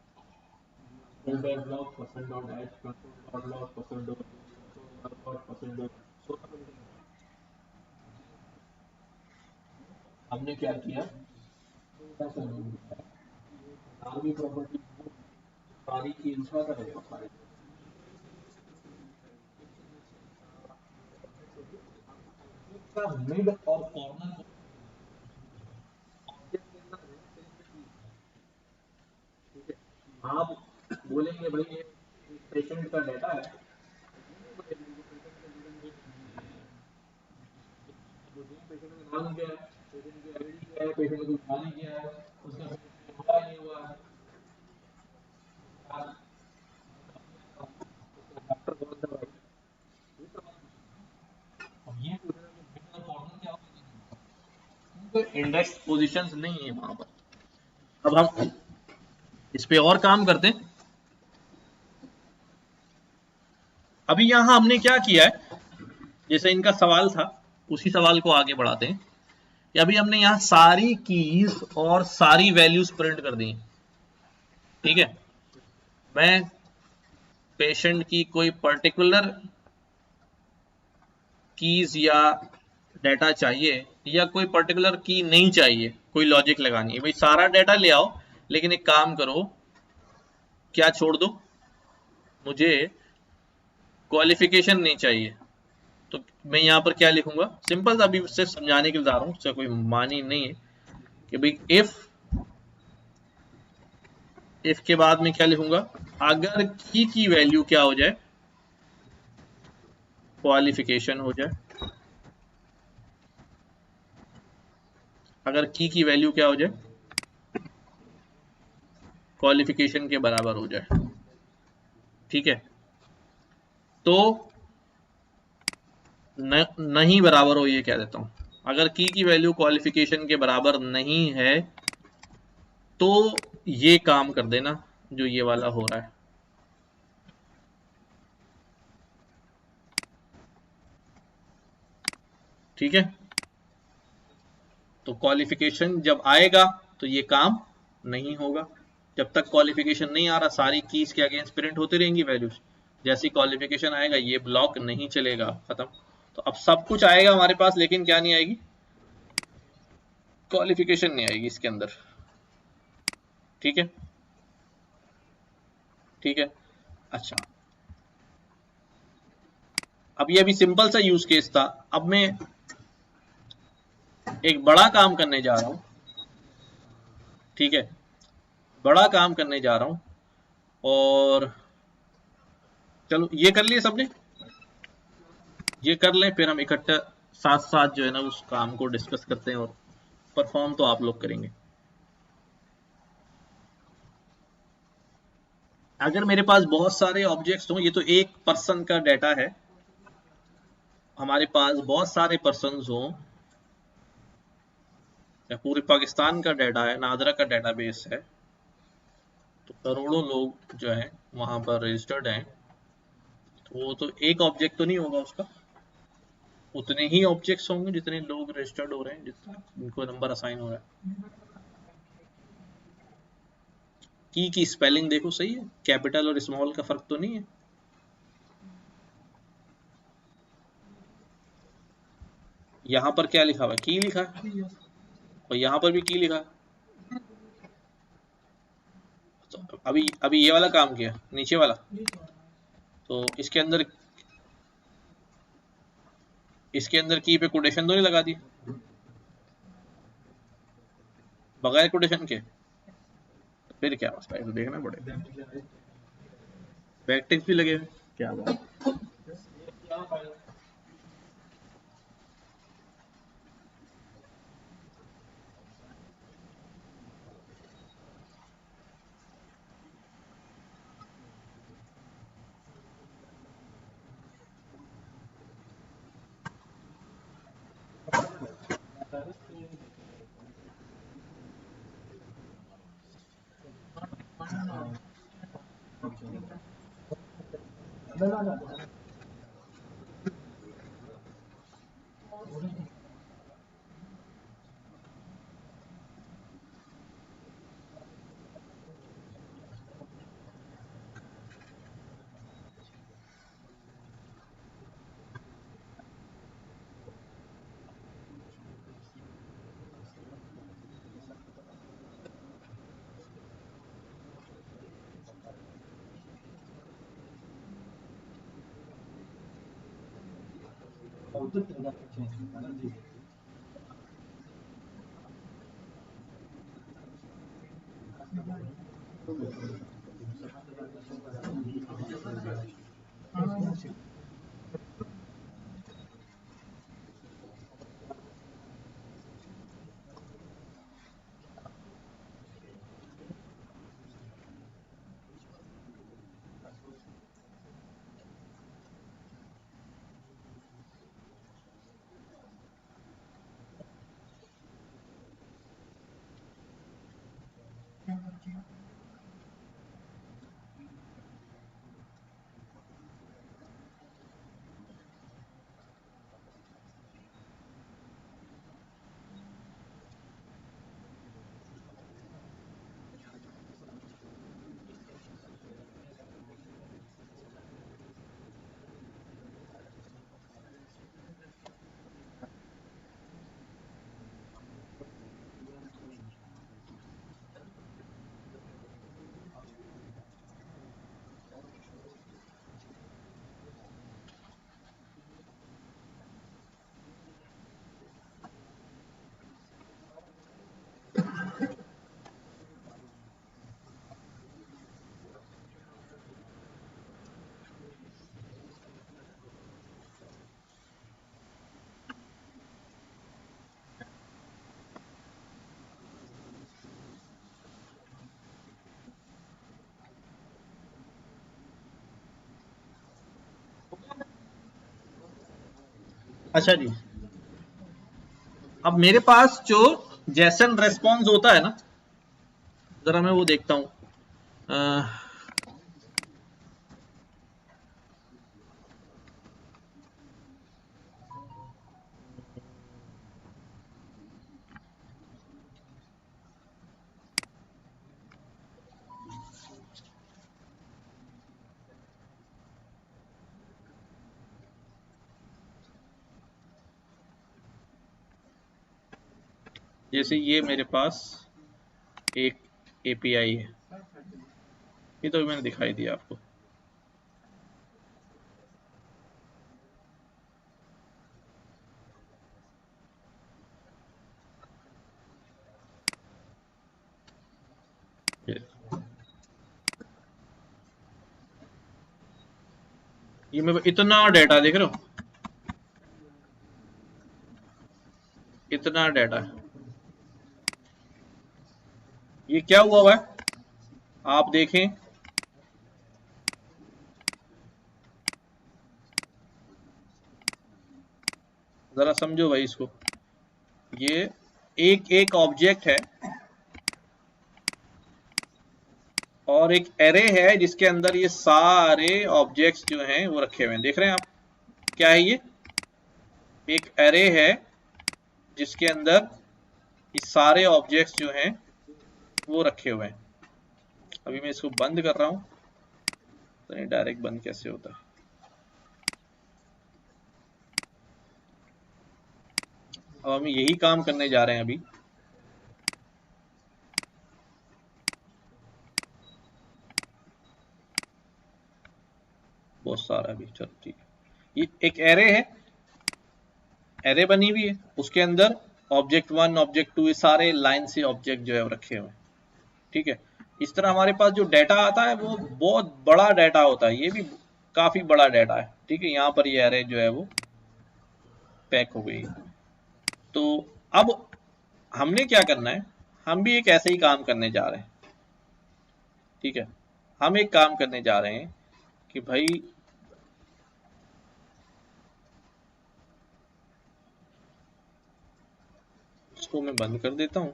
console dot log person dot hash, console dot log person dot console dot person dot हमने क्या किया, सारी प्रॉपर्टी सारी की इंफ्रा करेगा सारी का मिड और कॉर्नर आप बोलेंगे भाई ये पेशेंट का डाटा है, पेशेंट का नाम क्या है, पेशेंट की आईडी क्या है, पेशेंट की बीमारी क्या है, उसका हुआ नहीं हुआ है, डॉक्टर कौन सा भाई, अब ये कॉर्नर क्या होगा, इंडेक्स पोजीशंस नहीं है वहां पर। अब हम इस पे और काम करते हैं। अभी यहां हमने क्या किया है, जैसे इनका सवाल था उसी सवाल को आगे बढ़ाते हैं कि अभी हमने यहां सारी कीज और सारी वैल्यूज प्रिंट कर दी, ठीक है। मैं पेशेंट की कोई पर्टिकुलर कीज या डाटा चाहिए या कोई पर्टिकुलर की नहीं चाहिए, कोई लॉजिक लगानी है, भाई सारा डाटा ले आओ, लेकिन एक काम करो, क्या छोड़ दो, मुझे क्वालिफिकेशन नहीं चाहिए। तो मैं यहाँ पर क्या लिखूंगा, सिंपल सा अभी सिर्फ समझाने के लिए बता रहा हूँ, उससे कोई मानी नहीं है कि भाई इफ के बाद में क्या लिखूंगा, अगर की वैल्यू क्या हो जाए, क्वालिफिकेशन हो जाए, अगर की वैल्यू क्या हो जाए, क्वालिफिकेशन के बराबर हो जाए, ठीक है। तो नहीं बराबर हो, ये कह देता हूं, अगर की वैल्यू क्वालिफिकेशन के बराबर नहीं है तो ये काम कर देना जो ये वाला हो रहा है, ठीक है। तो क्वालिफिकेशन जब आएगा तो ये काम नहीं होगा, जब तक क्वालिफिकेशन नहीं आ रहा सारी कीज के अगेंस्ट प्रिंट होती रहेंगी वैल्यूज, जैसी क्वालिफिकेशन आएगा ये ब्लॉक नहीं चलेगा, खत्म। तो अब सब कुछ आएगा हमारे पास, लेकिन क्या नहीं आएगी, क्वालिफिकेशन नहीं आएगी इसके अंदर, ठीक है, ठीक है। अच्छा, अब ये अभी सिंपल सा यूज केस था, अब मैं एक बड़ा काम करने जा रहा हूं, ठीक है, बड़ा काम करने जा रहा हूं, और चलो ये कर लिए सबने, ये कर लें, फिर हम इकट्ठा साथ साथ जो है ना उस काम को डिस्कस करते हैं, और परफॉर्म तो आप लोग करेंगे। अगर मेरे पास बहुत सारे ऑब्जेक्ट्स हों, ये तो एक पर्सन का डाटा है, हमारे पास बहुत सारे पर्सन हों, या पूरे पाकिस्तान का डाटा है, नादरा का डाटाबेस है, तो करोड़ों लोग जो है वहां पर रजिस्टर्ड हैं, तो वो तो एक ऑब्जेक्ट तो नहीं होगा उसका, उतने ही ऑब्जेक्ट्स होंगे जितने लोग रजिस्टर्ड हो रहे हैं, जितना उनको नंबर असाइन हो रहा है। की स्पेलिंग देखो सही है, कैपिटल और स्मॉल का फर्क तो नहीं है। यहाँ पर क्या लिखा हुआ है, की लिखा है, और यहाँ पर भी की लिखा है। तो अभी अभी ये वाला काम किया, नीचे वाला, तो इसके अंदर की पे कोटेशन तो नहीं लगा दी, बगैर कोटेशन के, तो फिर क्या मसला है, तो देखना पड़ेगा, बैक टिक्स भी लगे हुए, क्या बात। अच्छा जी, अब मेरे पास जो जेसन रेस्पॉन्स होता है ना, जरा मैं वो देखता हूँ। जैसे ये मेरे पास एक एपीआई है, ये तो मैंने दिखाई दिया आपको। ये मैं इतना डाटा देख रहे हो, इतना डाटा, ये क्या हुआ है आप देखें। जरा समझो भाई इसको, ये एक एक ऑब्जेक्ट है और एक एरे है जिसके अंदर ये सारे ऑब्जेक्ट्स जो हैं वो रखे हुए हैं, देख रहे हैं आप। क्या है ये? एक एरे है जिसके अंदर ये सारे ऑब्जेक्ट्स जो हैं वो रखे हुए हैं। अभी मैं इसको बंद कर रहा हूं, तो नहीं डायरेक्ट बंद कैसे होता है। अब हम यही काम करने जा रहे हैं अभी। बहुत सारा अभी, चलो ठीक है। ये एक एरे है, एरे बनी हुई है, उसके अंदर ऑब्जेक्ट वन ऑब्जेक्ट टू ये सारे लाइन से ऑब्जेक्ट जो है वो रखे हुए हैं, ठीक है। इस तरह हमारे पास जो डाटा आता है वो बहुत बड़ा डाटा होता है, ये भी काफी बड़ा डाटा है, ठीक है। यहाँ पर ये एरे जो है वो पैक हो गई। तो अब हमने क्या करना है, हम भी एक ऐसे ही काम करने जा रहे हैं, ठीक है। हम एक काम करने जा रहे हैं कि भाई इसको मैं बंद कर देता हूं।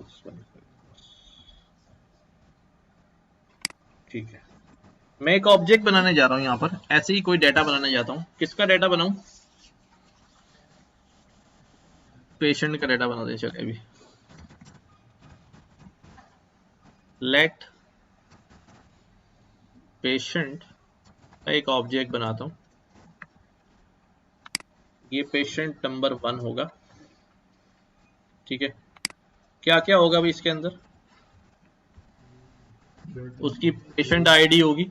फॉल्स। ठीक है, मैं एक ऑब्जेक्ट बनाने जा रहा हूं यहाँ पर, ऐसे ही कोई डाटा बनाने जाता हूँ। किसका डाटा बनाऊं? पेशेंट का डाटा बना दे चले अभी। लेट पेशेंट का एक ऑब्जेक्ट बनाता हूँ, ये पेशेंट नंबर 1 होगा। ठीक है, क्या क्या होगा अभी इसके अंदर? उसकी पेशेंट आईडी होगी।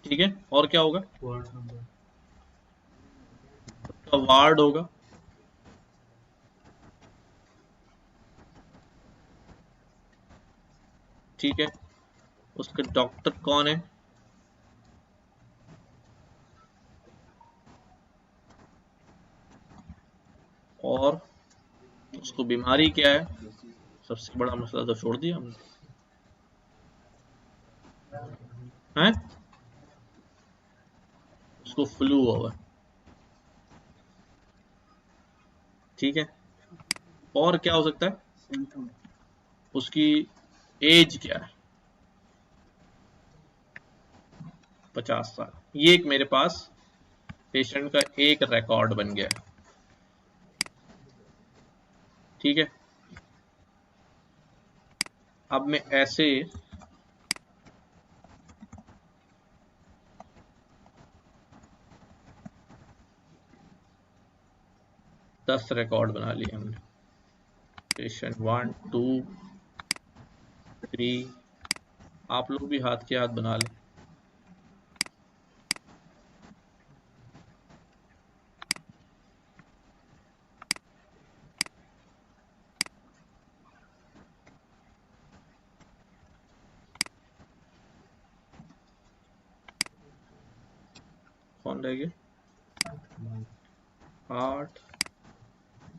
ठीक है, और क्या होगा? उसका वार्ड होगा। ठीक है, उसका डॉक्टर कौन है? और उसको बीमारी क्या है? सबसे बड़ा मसला तो छोड़ दिया हमने, हैं? उसको फ्लू होगा। ठीक है, और क्या हो सकता है? उसकी एज क्या है? 50 साल। ये एक मेरे पास पेशेंट का एक रिकॉर्ड बन गया। ठीक है, अब मैं ऐसे 10 रिकॉर्ड बना लिए हमने। पेशेंट 1 2 3, आप लोग भी हाथ के हाथ बना लें। कौन रह गया? 8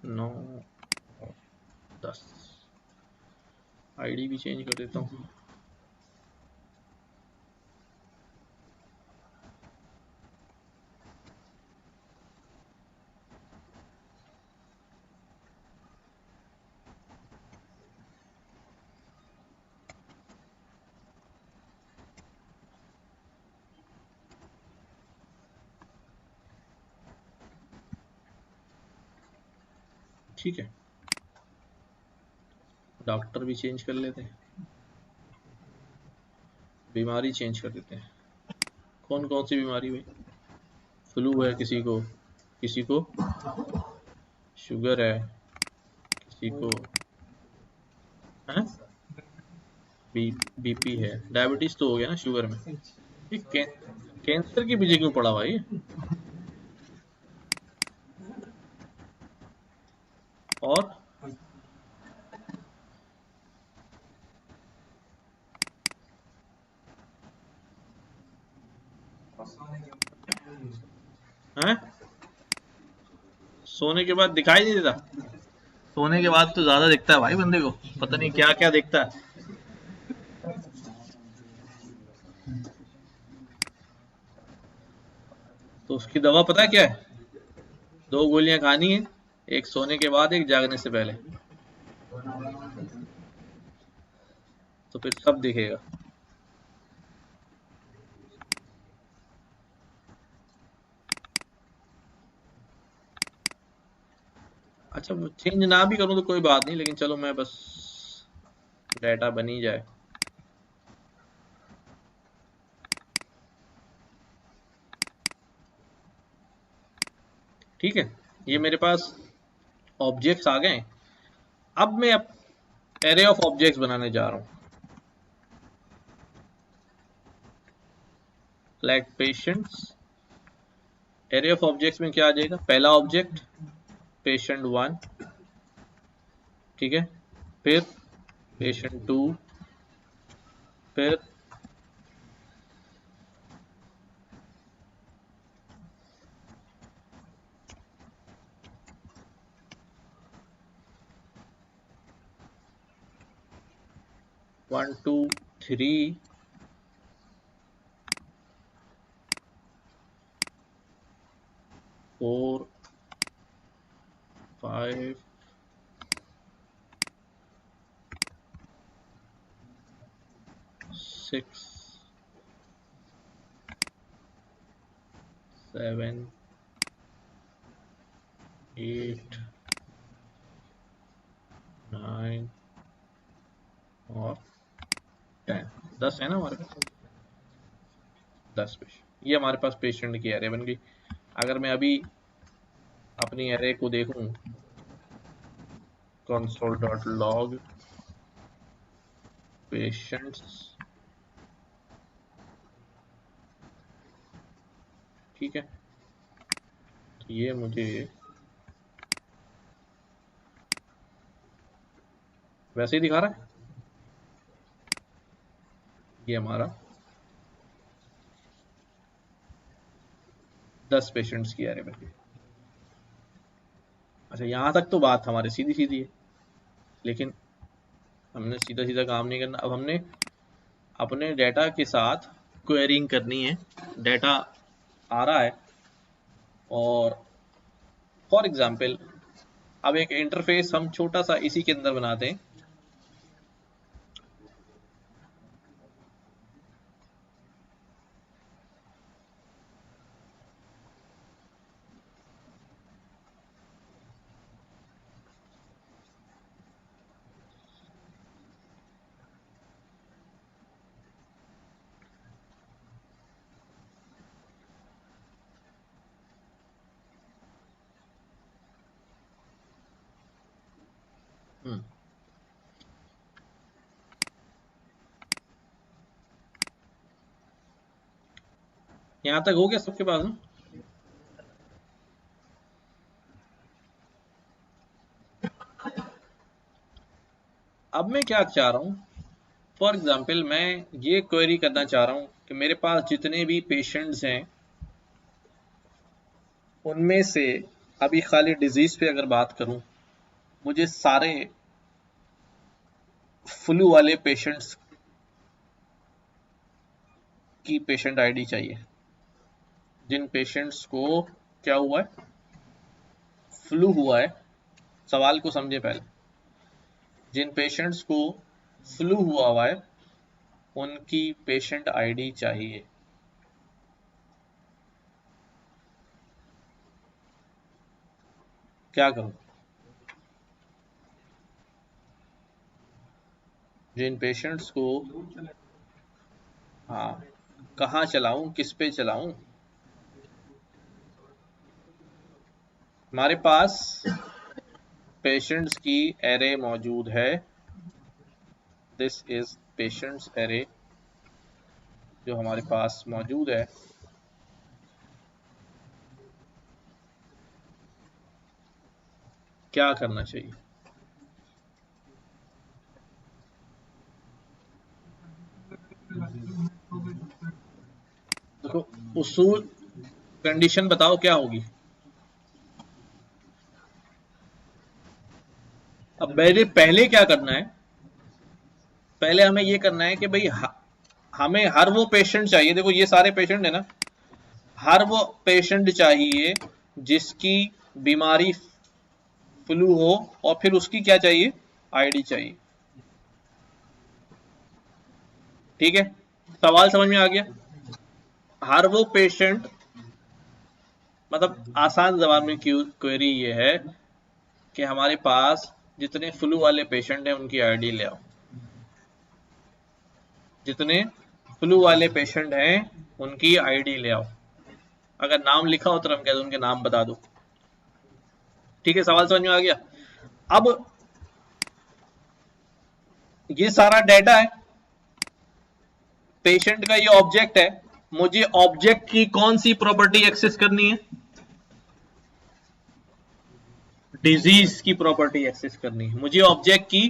9 10। आईडी भी चेंज कर देता हूँ। ठीक है, डॉक्टर भी चेंज कर लेते हैं, बीमारी चेंज कर देते हैं। कौन कौन सी बीमारी भाई? फ्लू है किसी को शुगर है, किसी को है बीपी है, डायबिटीज तो हो गया ना शुगर में। ये कैंसर की पीछे क्यों पड़ा भाई? और हैं? सोने के बाद दिखाई नहीं देता? सोने के बाद तो ज्यादा दिखता है भाई बंदे को, पता नहीं क्या क्या दिखता है। तो उसकी दवा पता है क्या है? 2 गोलियां खानी है, एक सोने के बाद, एक जागने से पहले, तो फिर सब दिखेगा। अच्छा, वो चेंज ना भी करूं तो कोई बात नहीं, लेकिन चलो मैं बस डाटा बनी जाए। ठीक है, ये मेरे पास ऑब्जेक्ट्स आ गए। अब मैं एरे ऑफ ऑब्जेक्ट्स बनाने जा रहा हूँ। Like patients, array of objects में क्या आ जाएगा? पहला ऑब्जेक्ट पेशेंट 1, ठीक है, फिर पेशेंट 2, फिर वन टू थ्री, 4 5 6 7 8 9 और 10, 10 है ना हमारे पास, 10 पेशेंट। ये हमारे पास पेशेंट की एरे बन गई। अगर मैं अभी अपनी एरे को देखूं, console.log पेशेंट्स, ठीक है, तो ये मुझे वैसे ही दिखा रहा है। ये हमारा 10 पेशेंट्स की एरे बन गई। अच्छा, यहां तक तो बात हमारी सीधी सीधी है, लेकिन हमने सीधा सीधा काम नहीं करना। अब हमने अपने डेटा के साथ क्वेरिंग करनी है। डेटा आ रहा है और फॉर एग्जांपल अब एक इंटरफेस हम छोटा सा इसी के अंदर बनाते हैं। यहां तक हो गया सबके पास ना? अब मैं क्या चाह रहा हूं, फॉर एग्जाम्पल मैं ये क्वेरी करना चाह रहा हूं कि मेरे पास जितने भी पेशेंट्स हैं उनमें से, अभी खाली डिजीज पे अगर बात करूं, मुझे सारे फ्लू वाले पेशेंट्स की पेशेंट आईडी चाहिए। जिन पेशेंट्स को क्या हुआ है, फ्लू हुआ है, सवाल को समझे पहले। जिन पेशेंट्स को फ्लू हुआ है उनकी पेशेंट आईडी चाहिए। क्या करूं? जिन पेशेंट्स को, हाँ, कहाँ चलाऊं, किस पे चलाऊं? हमारे पास पेशेंट्स की एरे मौजूद है। दिस इज पेशेंट्स एरे जो हमारे पास मौजूद है। क्या करना चाहिए? देखो, उसूल कंडीशन बताओ क्या होगी। अब मेरे पहले क्या करना है, पहले हमें ये करना है कि भाई हमें हर वो पेशेंट चाहिए, देखो ये सारे पेशेंट है ना, हर वो पेशेंट चाहिए जिसकी बीमारी फ्लू हो, और फिर उसकी क्या चाहिए, आईडी चाहिए। ठीक है, सवाल समझ में आ गया? हर वो पेशेंट, मतलब आसान जबान में क्वेरी ये है कि हमारे पास जितने फ्लू वाले पेशेंट हैं उनकी आईडी ले आओ। जितने फ्लू वाले पेशेंट हैं उनकी आईडी ले आओ। अगर नाम लिखा हो तो हम कह दो उनके नाम बता दो। ठीक है, सवाल समझ में आ गया? अब ये सारा डेटा है, पेशेंट का ये ऑब्जेक्ट है, मुझे ऑब्जेक्ट की कौन सी प्रॉपर्टी एक्सेस करनी है, डिजीज की प्रॉपर्टी एक्सेस करनी है। मुझे ऑब्जेक्ट की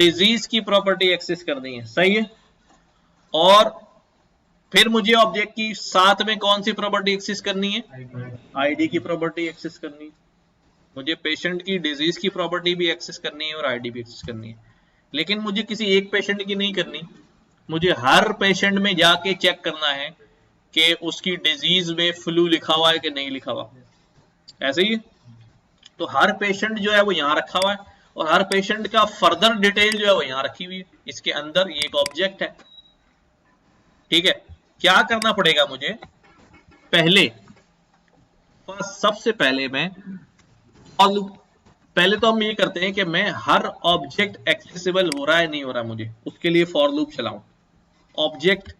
डिजीज की प्रॉपर्टी एक्सेस करनी है, सही है। और फिर मुझे ऑब्जेक्ट की साथ में कौन सी प्रॉपर्टी एक्सेस करनी है, आईडी की प्रॉपर्टी एक्सेस करनी है। मुझे पेशेंट की डिजीज की प्रॉपर्टी भी एक्सेस करनी है और आईडी भी एक्सेस करनी है। लेकिन मुझे किसी एक पेशेंट की नहीं करनी, मुझे हर पेशेंट में जाके चेक करना है कि उसकी डिजीज में फ्लू लिखा हुआ है कि नहीं लिखा हुआ। ऐसे ही, तो हर पेशेंट जो है वो यहाँ रखा हुआ है और हर पेशेंट का फर्दर डिटेल जो है वो यहाँ रखी हुई है। इसके अंदर ये एक ऑब्जेक्ट है। ठीक है, क्या करना पड़ेगा मुझे, पहले सबसे पहले मैं फॉर लूप, पहले तो हम ये करते हैं कि मैं हर ऑब्जेक्ट एक्सेसिबल हो रहा है नहीं हो रहा, मुझे उसके लिए फॉर लूप चलाऊं। ऑब्जेक्ट,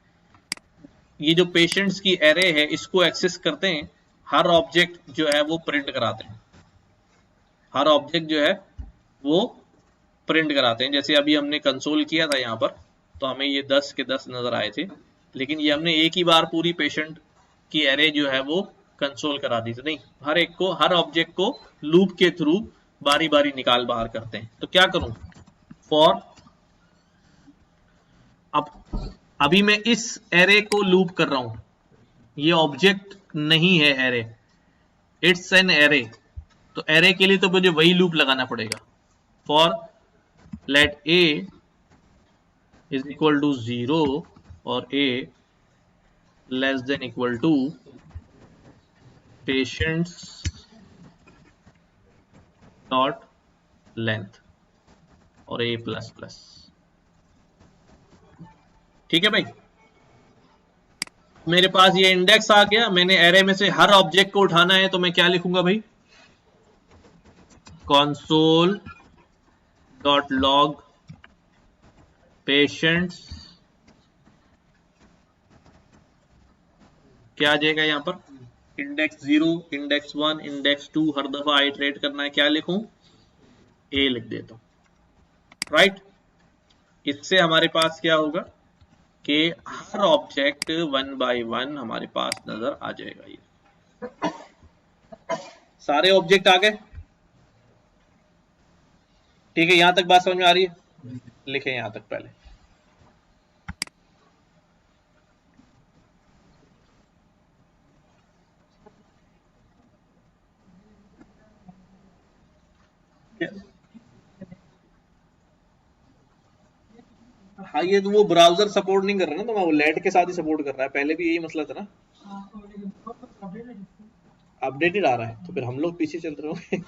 ये जो पेशेंट्स की एरे है इसको एक्सेस करते हैं, हर ऑब्जेक्ट जो है वो प्रिंट कराते हैं, हर ऑब्जेक्ट जो है वो प्रिंट कराते हैं। जैसे अभी हमने कंसोल किया था यहाँ पर, तो हमें ये 10 के 10 नजर आए थे, लेकिन ये हमने एक ही बार पूरी पेशेंट की एरे जो है वो कंसोल करा दी थी, नहीं, हर एक को, हर ऑब्जेक्ट को लूप के थ्रू बारी बारी निकाल बाहर करते हैं। तो क्या करूं, फॉर, अब अभी मैं इस एरे को लूप कर रहा हूं, ये ऑब्जेक्ट नहीं है एरे, इट्स एन एरे, तो एरे के लिए तो मुझे वही लूप लगाना पड़ेगा, for let a is equal to 0 और a less than equal to patients dot length और ए प्लस प्लस। ठीक है भाई, मेरे पास ये इंडेक्स आ गया, मैंने एरे में से हर ऑब्जेक्ट को उठाना है, तो मैं क्या लिखूंगा भाई, console डॉट लॉग पेशेंट्स, क्या आ जाएगा यहाँ पर, इंडेक्स 0, इंडेक्स 1, इंडेक्स 2, हर दफा आइटरेट करना है, क्या लिखूं, ए लिख देता हूं, राइट। इससे हमारे पास क्या होगा कि हर ऑब्जेक्ट 1 बाय 1 हमारे पास नजर आ जाएगा। ये सारे ऑब्जेक्ट आ गए, ठीक है, यहां तक बात समझ में आ रही है, लिखें यहां तक पहले। हाँ, ये तो वो ब्राउजर सपोर्ट नहीं कर रहा ना, तो वो लेट के साथ ही सपोर्ट कर रहा है, पहले भी यही मसला था ना, अपडेटेड आ रहा है, तो फिर हम लोग पीछे चल रहे होंगे।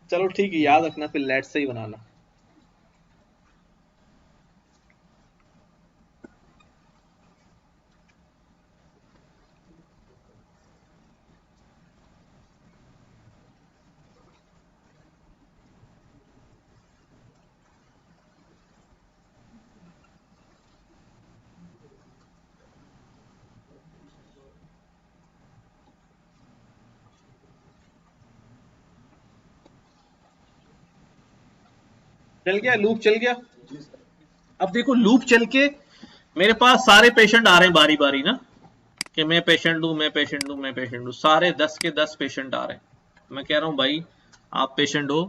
चलो ठीक है, याद रखना फिर लेट से ही बनाना। चल गया, लूप चल गया। अब देखो लूप चल के मेरे पास सारे पेशेंट आ रहे हैं बारी बारी ना, कि मैं पेशेंट हूं, मैं पेशेंट हूं, मैं पेशेंट हूं, सारे 10 के 10 पेशेंट आ रहे हैं। मैं कह रहा हूं भाई आप पेशेंट हो,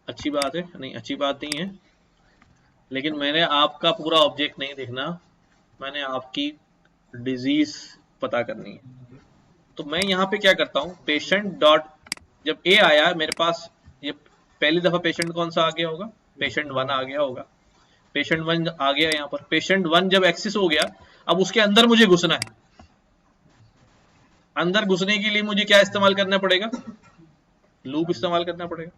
अच्छी बात है, नहीं अच्छी बात नहीं है, लेकिन मैंने आपका पूरा ऑब्जेक्ट नहीं देखना, मैंने आपकी डिजीज पता करनी है। तो मैं यहाँ पे क्या करता हूँ, पेशेंट डॉट, जब ए आया मेरे पास, ये पहली दफा पेशेंट कौन सा आ गया होगा, पेशेंट 1 आ गया होगा, पेशेंट 1 आ गया यहाँ पर, पेशेंट 1 जब एक्सेस हो गया, अब उसके अंदर मुझे घुसना है, अंदर घुसने के लिए मुझे क्या इस्तेमाल करना पड़ेगा, लूप इस्तेमाल करना पड़ेगा।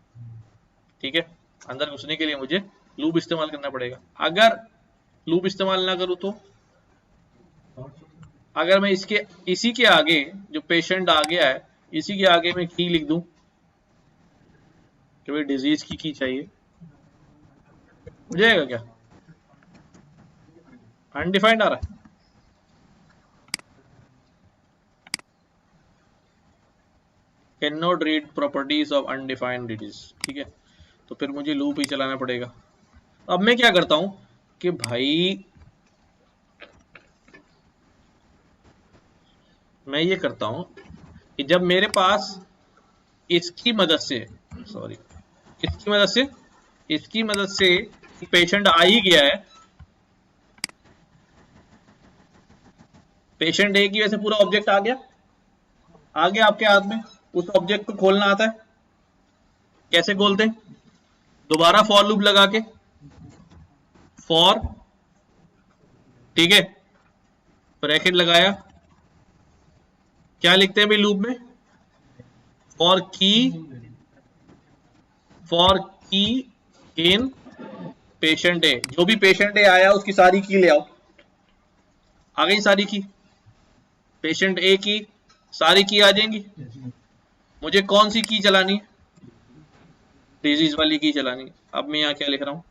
ठीक है, अंदर घुसने के लिए मुझे लूप इस्तेमाल करना पड़ेगा। अगर लूप इस्तेमाल ना करूं तो, अगर मैं इसके, इसी के आगे जो पेशेंट आ गया है, इसी के आगे मैं की लिख दूं कि भाई डिजीज की चाहिए, हो जाएगा क्या, अनडिफाइंड आ रहा है, can not read properties of undefined disease. ठीक है, तो फिर मुझे लूप ही चलाना पड़ेगा। अब मैं क्या करता हूं कि भाई मैं ये करता हूं कि जब मेरे पास इसकी मदद से, सॉरी, इसकी मदद से, इसकी मदद से पेशेंट आ ही गया है, पेशेंट ए की वजह से पूरा ऑब्जेक्ट आ गया, आ गया आपके हाथ में, उस ऑब्जेक्ट को खोलना आता है, कैसे खोलते हैं, दोबारा फॉर लूप लगा के, फॉर, ठीक है, ब्रैकेट लगाया, क्या लिखते हैं भाई लूप में, फॉर की इन पेशेंट ए, जो भी पेशेंट ए आया उसकी सारी की ले आओ। आ गई सारी की, पेशेंट ए की सारी की आ जाएंगी। मुझे कौन सी की चलानी है? डिजीज वाली की चलानी है। अब मैं यहाँ क्या लिख रहा हूं,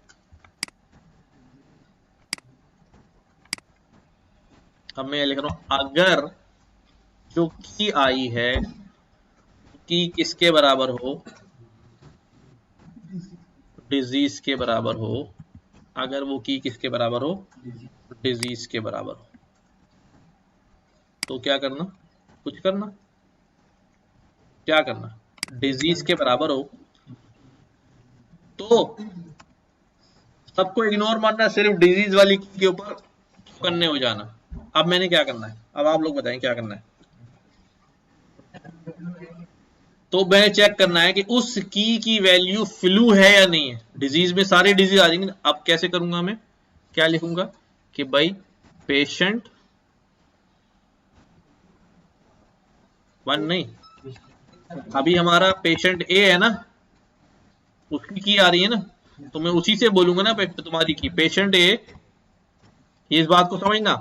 अब मैं लिख रहा हूं अगर जो की आई है की किसके बराबर हो, डिजीज के बराबर हो। अगर वो की किसके बराबर हो, डिजीज के बराबर हो, तो क्या करना, कुछ करना, क्या करना, डिजीज के बराबर हो तो सबको इग्नोर मारना, सिर्फ डिजीज वाली की के ऊपर करने हो जाना। अब मैंने क्या करना है, अब आप लोग बताएं क्या करना है। तो मैंने चेक करना है कि उस की वैल्यू फ्लू है या नहीं है। डिजीज में सारे डिजीज आ जाएंगे। अब कैसे करूंगा मैं, क्या लिखूंगा कि भाई पेशेंट वन नहीं, अभी हमारा पेशेंट ए है ना, उसकी की आ रही है ना, तो मैं उसी से बोलूंगा ना तुम्हारी की पेशेंट ए। इस बात को समझना,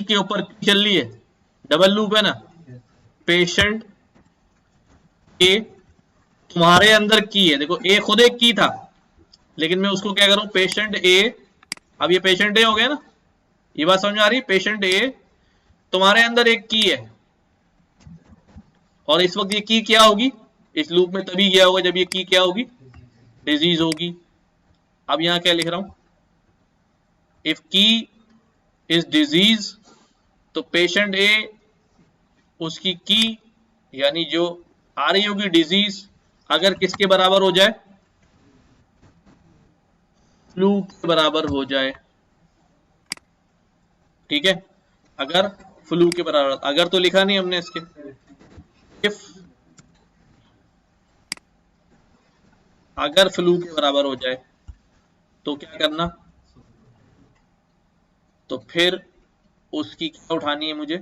की के ऊपर चल रही है, डबल लूप है ना, पेशेंट ए तुम्हारे अंदर की है। देखो ए खुद एक की था, लेकिन मैं उसको क्या करूं, पेशेंट ए। अब ये पेशेंट ए हो गया ना, ये बात समझ आ रही है? पेशेंट ए तुम्हारे अंदर एक की है, और इस वक्त ये की क्या होगी, इस लूप में तभी गया होगा जब ये की क्या होगी, डिजीज होगी। अब यहां क्या लिख रहा हूं, इफ की इज डिजीज, तो पेशेंट ए उसकी की यानी जो आ रही होगी डिजीज, अगर किसके बराबर हो जाए, फ्लू के बराबर हो जाए। ठीक है, अगर फ्लू के बराबर, अगर तो लिखा नहीं हमने इसके, इफ अगर फ्लू के बराबर हो जाए तो क्या करना, तो फिर उसकी क्या उठानी है मुझे,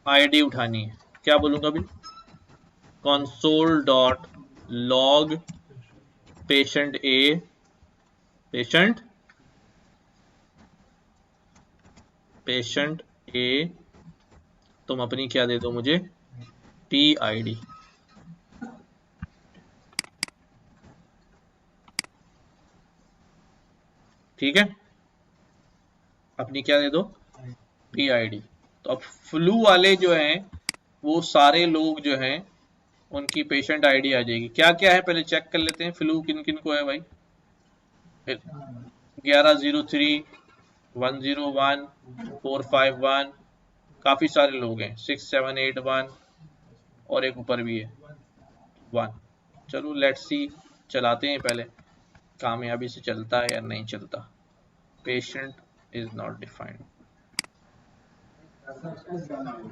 आईडी उठानी है। क्या बोलूंगा अभी, कंसोल डॉट लॉग पेशेंट ए, पेशेंट पेशेंट ए, तुम अपनी क्या दे दो मुझे, पी आई डी। ठीक है, अपनी क्या दे दो, पी आई डी। तो अब फ्लू वाले जो हैं वो सारे लोग जो हैं उनकी पेशेंट आईडी आ जाएगी। क्या क्या है पहले चेक कर लेते हैं, फ्लू किन किन को है भाई। 1103, 101, 451, काफी सारे लोग हैं, 6781, और एक ऊपर भी है 1। चलो लेट्स सी, चलाते हैं पहले, कामयाबी से चलता है या नहीं चलता। पेशेंट इज नॉट डिफाइंड,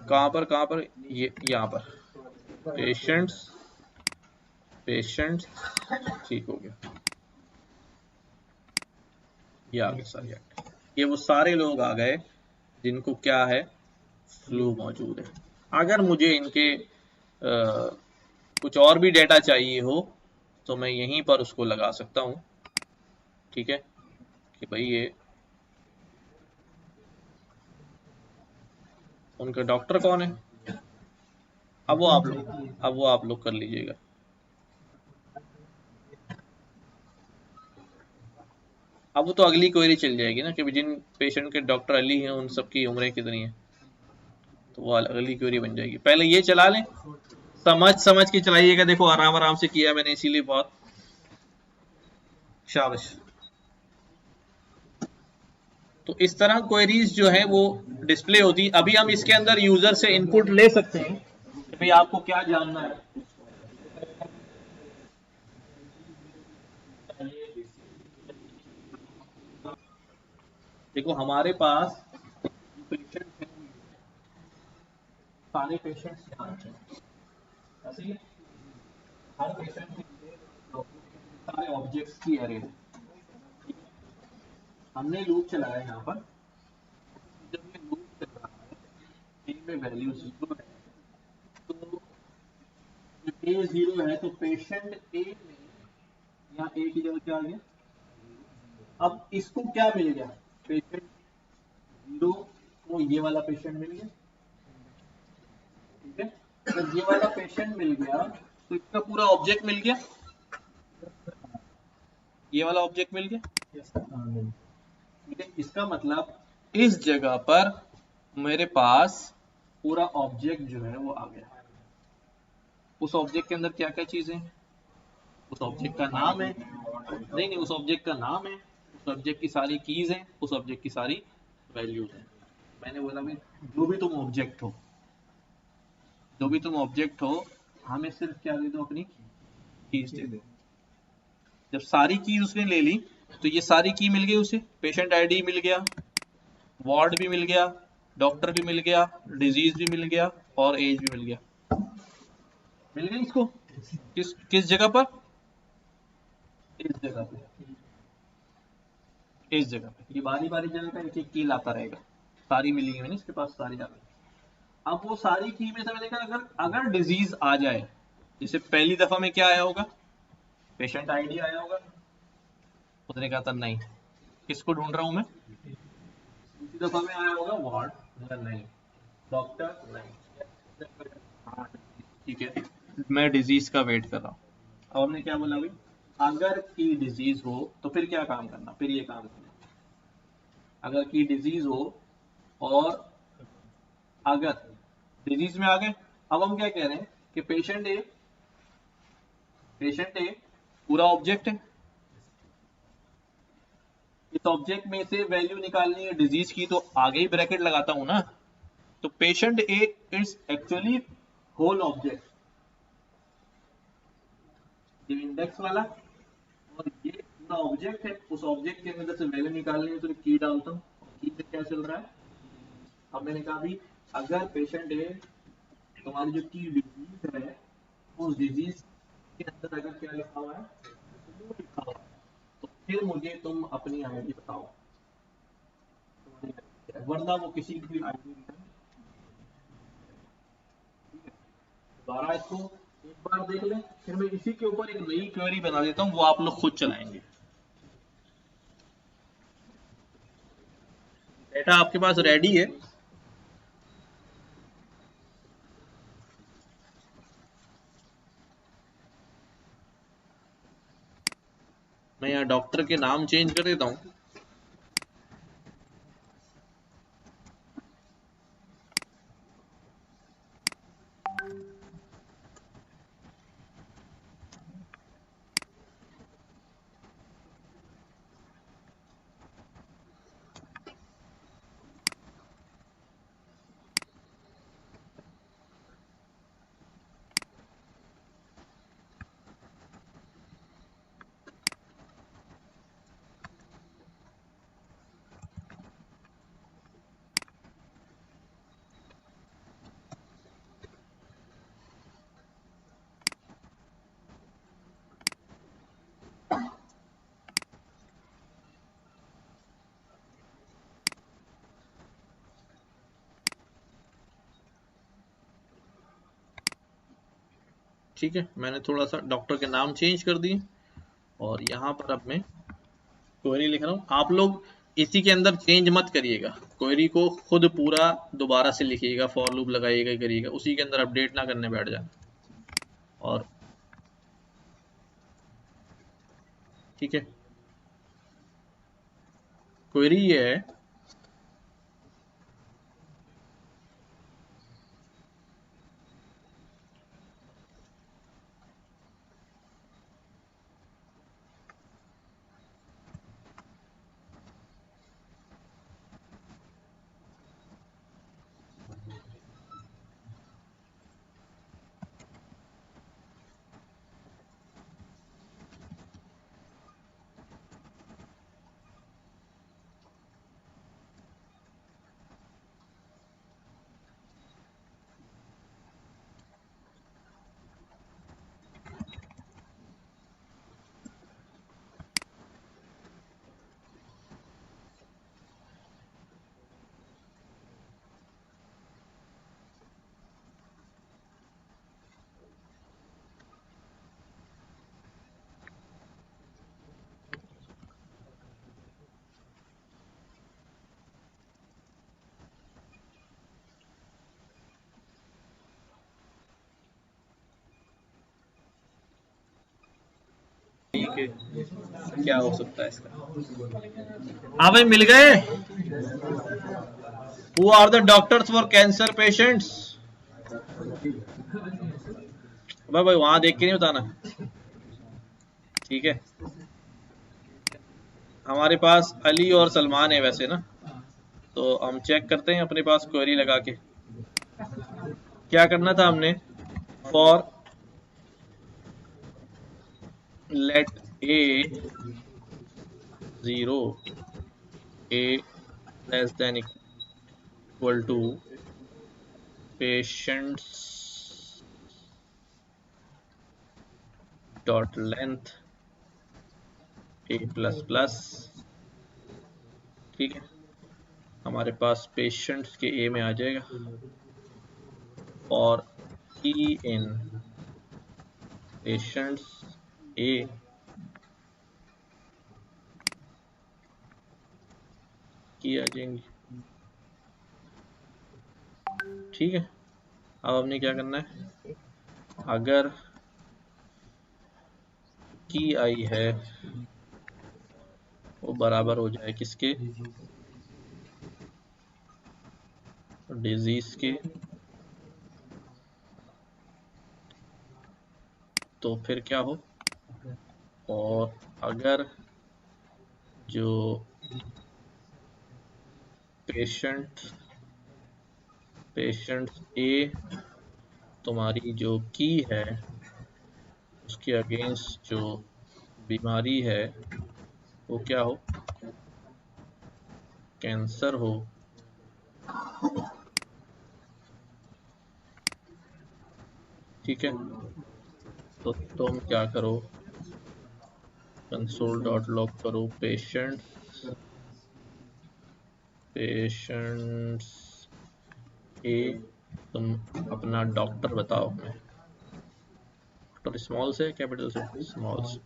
कहाँ पर ये यहाँ पर पेशेंट्स, पेशेंट्स, ठीक हो गया, ये आ गए सारे। ये वो सारे लोग आ गए जिनको क्या है, फ्लू मौजूद है। अगर मुझे इनके कुछ और भी डेटा चाहिए हो तो मैं यहीं पर उसको लगा सकता हूँ। ठीक है, कि भाई ये उनका डॉक्टर कौन है, अब वो आप लोग कर लीजिएगा। अब वो तो अगली क्वेरी चल जाएगी ना कि जिन पेशेंट के डॉक्टर अली हैं उन सबकी उम्रें कितनी है, तो वो अगली क्वेरी बन जाएगी। पहले ये चला लें, समझ समझ के चलाइएगा। देखो आराम आराम से किया मैंने, इसीलिए बहुत शाबाश। तो इस तरह क्वेरीज जो है वो डिस्प्ले होती। अभी हम इसके अंदर यूजर से इनपुट ले सकते हैं कि भाई आपको क्या जानना है। देखो हमारे पास पेशेंट है, सारे पेशेंट्स यहाँ हैं, ऐसे ही हर पेशेंट के लिए सारे ऑब्जेक्ट्स की एरे है। हमने लूप चलाया यहाँ पर, जब ये लूप चल रहा है ए में वैल्यू 0 है, तो ए 0 है तो पेशेंट ए में यहाँ ए की जगह क्या आ गया, अब इसको क्या मिल गया, पेशेंट 0 को ये वाला पेशेंट मिल गया, ठीक है। जब ये वाला पेशेंट मिल गया तो इसका पूरा ऑब्जेक्ट मिल गया, ये वाला ऑब्जेक्ट मिल गया, ठीक है। इसका मतलब इस जगह पर मेरे पास पूरा ऑब्जेक्ट जो है वो आ गया। उस ऑब्जेक्ट के अंदर क्या क्या चीजें, उस ऑब्जेक्ट का नाम है, नहीं नहीं, उस ऑब्जेक्ट का नाम है, उस ऑब्जेक्ट की सारी कीज हैं, उस ऑब्जेक्ट की सारी वैल्यूज हैं। मैंने बोला भाई जो भी तुम ऑब्जेक्ट हो, जो भी तुम ऑब्जेक्ट हो, हमें सिर्फ क्या दे दो, अपनी कीज दे दो। जब सारी कीज उसने ले ली तो ये सारी की मिल गई उसे, पेशेंट आईडी मिल गया, वार्ड भी मिल गया, डॉक्टर भी मिल गया, डिजीज भी मिल गया और एज भी मिल गया, मिल गई इसको। किस किस जगह पर, इस जगह पे, इस जगह पे ये बारी बारी जगह का एक एक की लाता रहेगा, सारी मिली हुई है इसके पास, सारी आ गई। अब वो सारी की में से मैंने कहा अगर अगर डिजीज आ जाए, जैसे पहली दफा में क्या आया होगा, पेशेंट आईडी आया होगा, उसने कहा था नहीं, किसको ढूंढ रहा हूं मैं, दूसरी दफा में आया होगा वार्ड, नहीं, डॉक्टर नहीं, हाँ, ठीक है, मैं डिजीज का वेट कर रहा हूँ। अब हमने क्या बोला भाई, अगर की डिजीज हो तो फिर क्या काम करना, फिर ये काम करना, अगर की डिजीज हो और अगर डिजीज में आ गए। अब हम क्या कह रहे हैं कि पेशेंट ए पूरा ऑब्जेक्ट है, इस ऑब्जेक्ट में से वैल्यू निकालनी है डिजीज की, तो आगे ही ब्रैकेट लगाता हूं ना, तो patient a is actually whole object, ये इंडेक्स वाला, और ये पूरा ऑब्जेक्ट है, उस ऑब्जेक्ट के अंदर से वैल्यू निकालनी है तो की डालता हूँ, की में क्या चल रहा है। अब मैंने कहा भी अगर पेशेंट ए, तुम्हारी जो की डिजीज है, उस डिजीज के अंदर अगर क्या लिखा हुआ है, फ्लू लिखा हुआ है, तो फिर मुझे तुम अपनी आईडी बताओ, वरना वो किसी की भी आईडी रिटर्न, ठीक है। दोबारा इसको एक बार देख लें, फिर मैं इसी के ऊपर एक नई क्वेरी बना देता हूँ, वो आप लोग खुद चलाएंगे। डेटा आपके पास रेडी है, मैं यहाँ डॉक्टर के नाम चेंज कर देता हूँ। ठीक है, मैंने थोड़ा सा डॉक्टर के नाम चेंज कर दिए और यहाँ पर अब मैं क्वेरी लिख रहा हूँ। आप लोग इसी के अंदर चेंज मत करिएगा, क्वेरी को खुद पूरा दोबारा से लिखिएगा, फॉर लूप लगाइएगा, करिएगा, उसी के अंदर अपडेट ना करने बैठ जाए। और ठीक है, क्वेरी ये है, ठीक है, क्या हो सकता है इसका? हाँ भाई, मिल गए। Who are the doctors for cancer patients? भाई भाई वहां देख के नहीं बताना, ठीक है। हमारे पास अली और सलमान है वैसे ना, तो हम चेक करते हैं अपने पास क्वेरी लगा के। क्या करना था हमने? For let a 0, a less than equal to patients dot length a plus plus, ठीक है। हमारे पास पेशेंट्स के ए में आ जाएगा, और की इन पेशेंट्स ए की आ जाएंगी, ठीक है। अब हमने क्या करना है? अगर की आई है वो बराबर हो जाए किसके? डिजीज के, तो फिर क्या हो? और अगर जो पेशेंट ए तुम्हारी जो की है उसके अगेंस्ट जो बीमारी है वो क्या हो? कैंसर हो, ठीक है। तो तुम क्या करो? कंसोल डॉट लॉग करो पेशेंट्स ए, तुम अपना डॉक्टर बताओ हमें। डॉक्टर स्मॉल से कैपिटल से? स्मॉल से।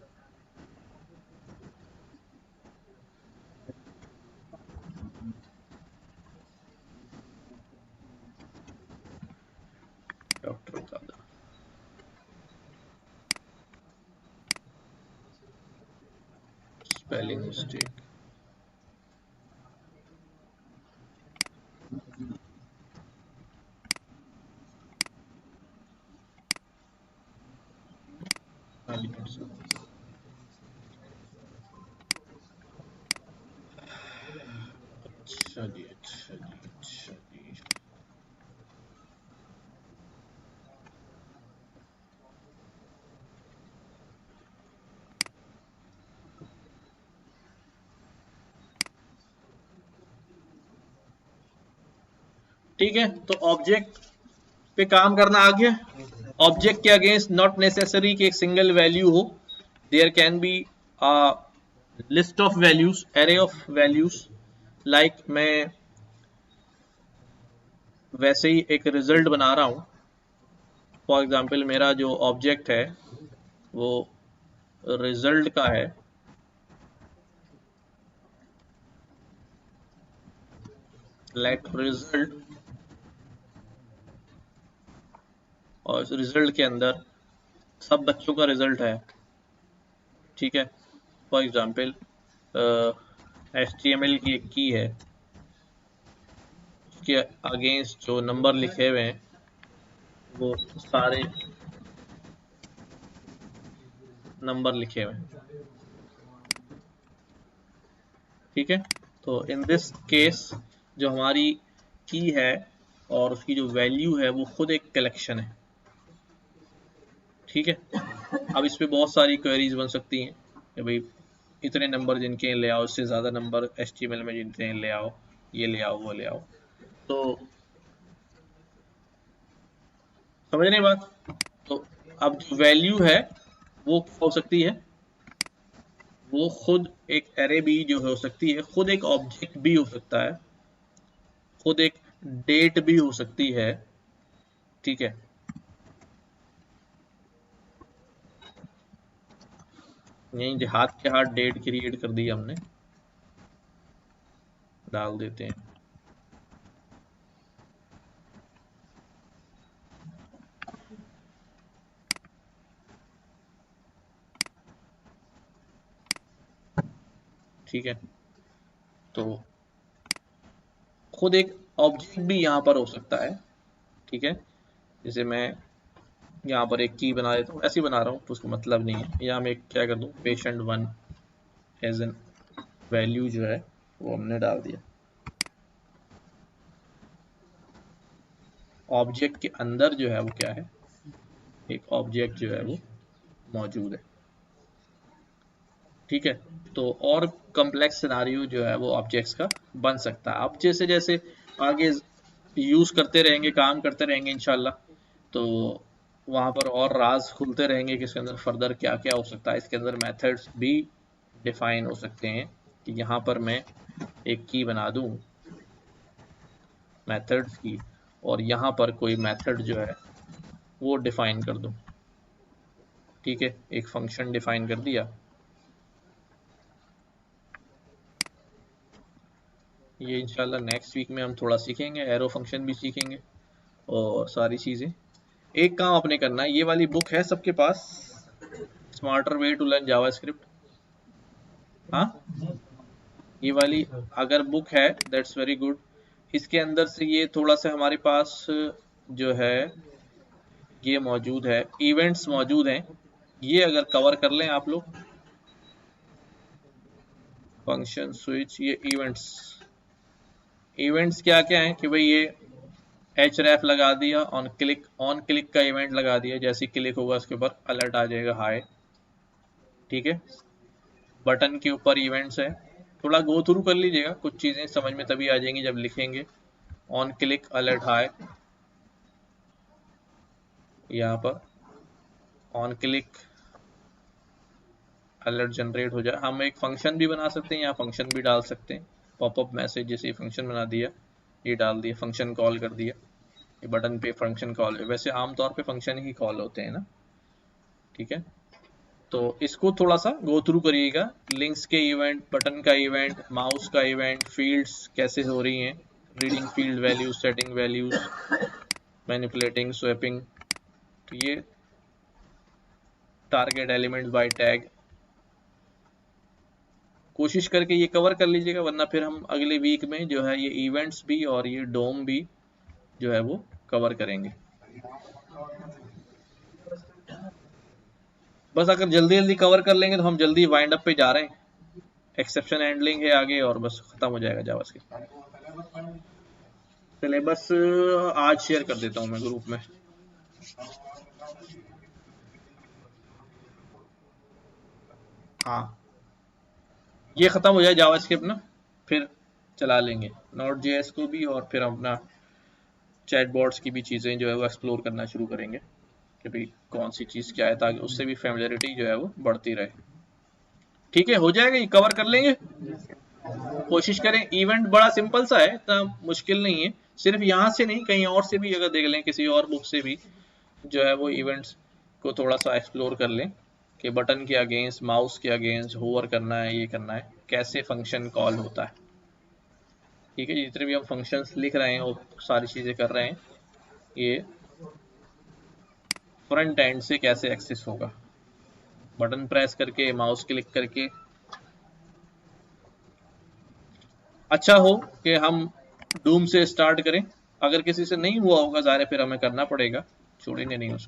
डॉक्टर बता दो। Spelling mistake. अच्छा जी, अच्छा जी, अच्छा जी। ठीक है, तो ऑब्जेक्ट पे काम करना आ गया। ऑब्जेक्ट के अगेंस्ट नॉट नेसेसरी कि एक सिंगल वैल्यू हो, there can be a list of values, array of values. Like मैं वैसे ही एक रिजल्ट बना रहा हूँ। फॉर एग्जांपल मेरा जो ऑब्जेक्ट है वो रिजल्ट का है, लेट रिजल्ट, और इस रिजल्ट के अंदर सब बच्चों का रिजल्ट है, ठीक है। फॉर एग्जांपल HTML की एक की है, उसके अगेंस्ट जो नंबर लिखे हुए हैं वो सारे नंबर लिखे हुए हैं, ठीक है। तो इन दिस केस जो हमारी की है और उसकी जो वैल्यू है वो खुद एक कलेक्शन है, ठीक है। अब इस पे बहुत सारी क्वेरीज बन सकती हैं कि भाई इतने नंबर जिनके ले आओ, इससे ज़्यादा नंबर HTML में जिनके ले आओ, ये ले आओ, वो ले आओ। तो समझ रहे बात? तो अब जो वैल्यू है वो क्या हो सकती है? वो खुद एक एरे भी जो हो सकती है, खुद एक ऑब्जेक्ट भी हो सकता है, खुद एक डेट भी हो सकती है, ठीक है। यही हाथ के हाथ डेट क्रिएट कर दी हमने, डाल देते हैं। ठीक है, तो खुद एक ऑब्जेक्ट भी यहाँ पर हो सकता है। ठीक है, जैसे मैं यहाँ पर एक की बना देता हूँ, ऐसे ही बना रहा हूँ तो उसका मतलब नहीं है। यहाँ मैं क्या कर दूँ, patient1 एज एन वैल्यू जो है वो हमने डाल दिया। ऑब्जेक्ट के अंदर जो है वो क्या है, एक ऑब्जेक्ट जो है वो मौजूद है। ठीक है, तो और कॉम्प्लेक्स सिनारियो जो है वो ऑब्जेक्ट्स का बन सकता है। आप जैसे जैसे आगे यूज करते रहेंगे, काम करते रहेंगे इंशाल्लाह, तो वहां पर और राज खुलते रहेंगे कि इसके अंदर फर्दर क्या क्या हो सकता है। इसके अंदर मेथड्स भी डिफाइन हो सकते हैं कि यहाँ पर मैं एक की बना दूं मेथड्स की, और यहाँ पर कोई मेथड जो है वो डिफाइन कर दूं। ठीक है, एक फंक्शन डिफाइन कर दिया। ये इंशाल्लाह नेक्स्ट वीक में हम थोड़ा सीखेंगे, एरो फंक्शन भी सीखेंगे और सारी चीज़ें। एक काम आपने करना है, ये वाली बुक है सबके पास, smarter way to learn JavaScript? हाँ, ये वाली अगर बुक है दैट्स वेरी गुड। इसके अंदर से ये थोड़ा सा हमारे पास जो है ये मौजूद है, इवेंट्स मौजूद हैं, ये अगर कवर कर लें आप लोग, फंक्शन स्विच, ये इवेंट्स, इवेंट्स क्या क्या हैं कि भाई ये href लगा दिया, ऑन क्लिक का इवेंट लगा दिया, जैसे क्लिक होगा उसके ऊपर अलर्ट आ जाएगा हाई। ठीक है, बटन के ऊपर इवेंट्स है, थोड़ा गो थ्रू कर लीजिएगा, कुछ चीजें समझ में तभी आ जाएंगी जब लिखेंगे। ऑन क्लिक अलर्ट हाई, यहाँ पर ऑन क्लिक अलर्ट जनरेट हो जाए। हम एक फंक्शन भी बना सकते हैं, यहाँ फंक्शन भी डाल सकते हैं, पॉपअप मैसेज जैसे फंक्शन बना दिया, ये डाल दिया, फंक्शन कॉल कर दिया, ये बटन पे फंक्शन कॉल है, वैसे आमतौर पे फंक्शन ही कॉल होते हैं ना। ठीक है, तो इसको थोड़ा सा गो थ्रू करिएगा, लिंक्स के इवेंट, बटन का इवेंट, माउस का इवेंट, फील्ड्स कैसे हो रही हैं, reading field values, setting values, manipulating, swapping, तो ये टारगेट एलिमेंट बाय टैग, कोशिश करके ये कवर कर लीजिएगा, वरना फिर हम अगले वीक में जो है ये इवेंट्स भी और ये डोम भी जो है वो कवर करेंगे। बस अगर जल्दी जल्दी कवर कर लेंगे तो हम जल्दी वाइंड अप पे जा रहे हैं, एक्सेप्शन हैंडलिंग है आगे और बस खत्म हो जाएगा जावास्क्रिप्ट। सिलेबस आज शेयर कर देता हूँ मैं ग्रुप में। हाँ, ये खत्म हो जाए जावास्क्रिप्ट ना, फिर चला लेंगे नोड जेएस को भी, और फिर हम अपना चैटबॉट्स की भी चीज़ें जो है वो एक्सप्लोर करना शुरू करेंगे कि भाई कौन सी चीज़ क्या है, ताकि उससे भी फैमिलियरिटी जो है वो बढ़ती रहे। ठीक है, हो जाएगा, ये कवर कर लेंगे, कोशिश करें। इवेंट बड़ा सिंपल सा है, इतना मुश्किल नहीं है, सिर्फ यहाँ से नहीं कहीं और से भी अगर देख लें, किसी और बुक से भी जो है वो इवेंट्स को थोड़ा सा एक्सप्लोर कर लें कि बटन के अगेंस्ट, माउस के अगेंस्ट होवर करना है, ये करना है, कैसे फंक्शन कॉल होता है। ठीक है, जितने भी हम फंक्शंस लिख रहे हैं वो सारी चीज़ें कर रहे हैं, ये फ्रंट एंड से कैसे एक्सेस होगा, बटन प्रेस करके, माउस क्लिक करके। अच्छा हो कि हम डूम से स्टार्ट करें, अगर किसी से नहीं हुआ होगा ज़ाहिर है फिर हमें करना पड़ेगा, छोड़ेंगे नहीं उसको।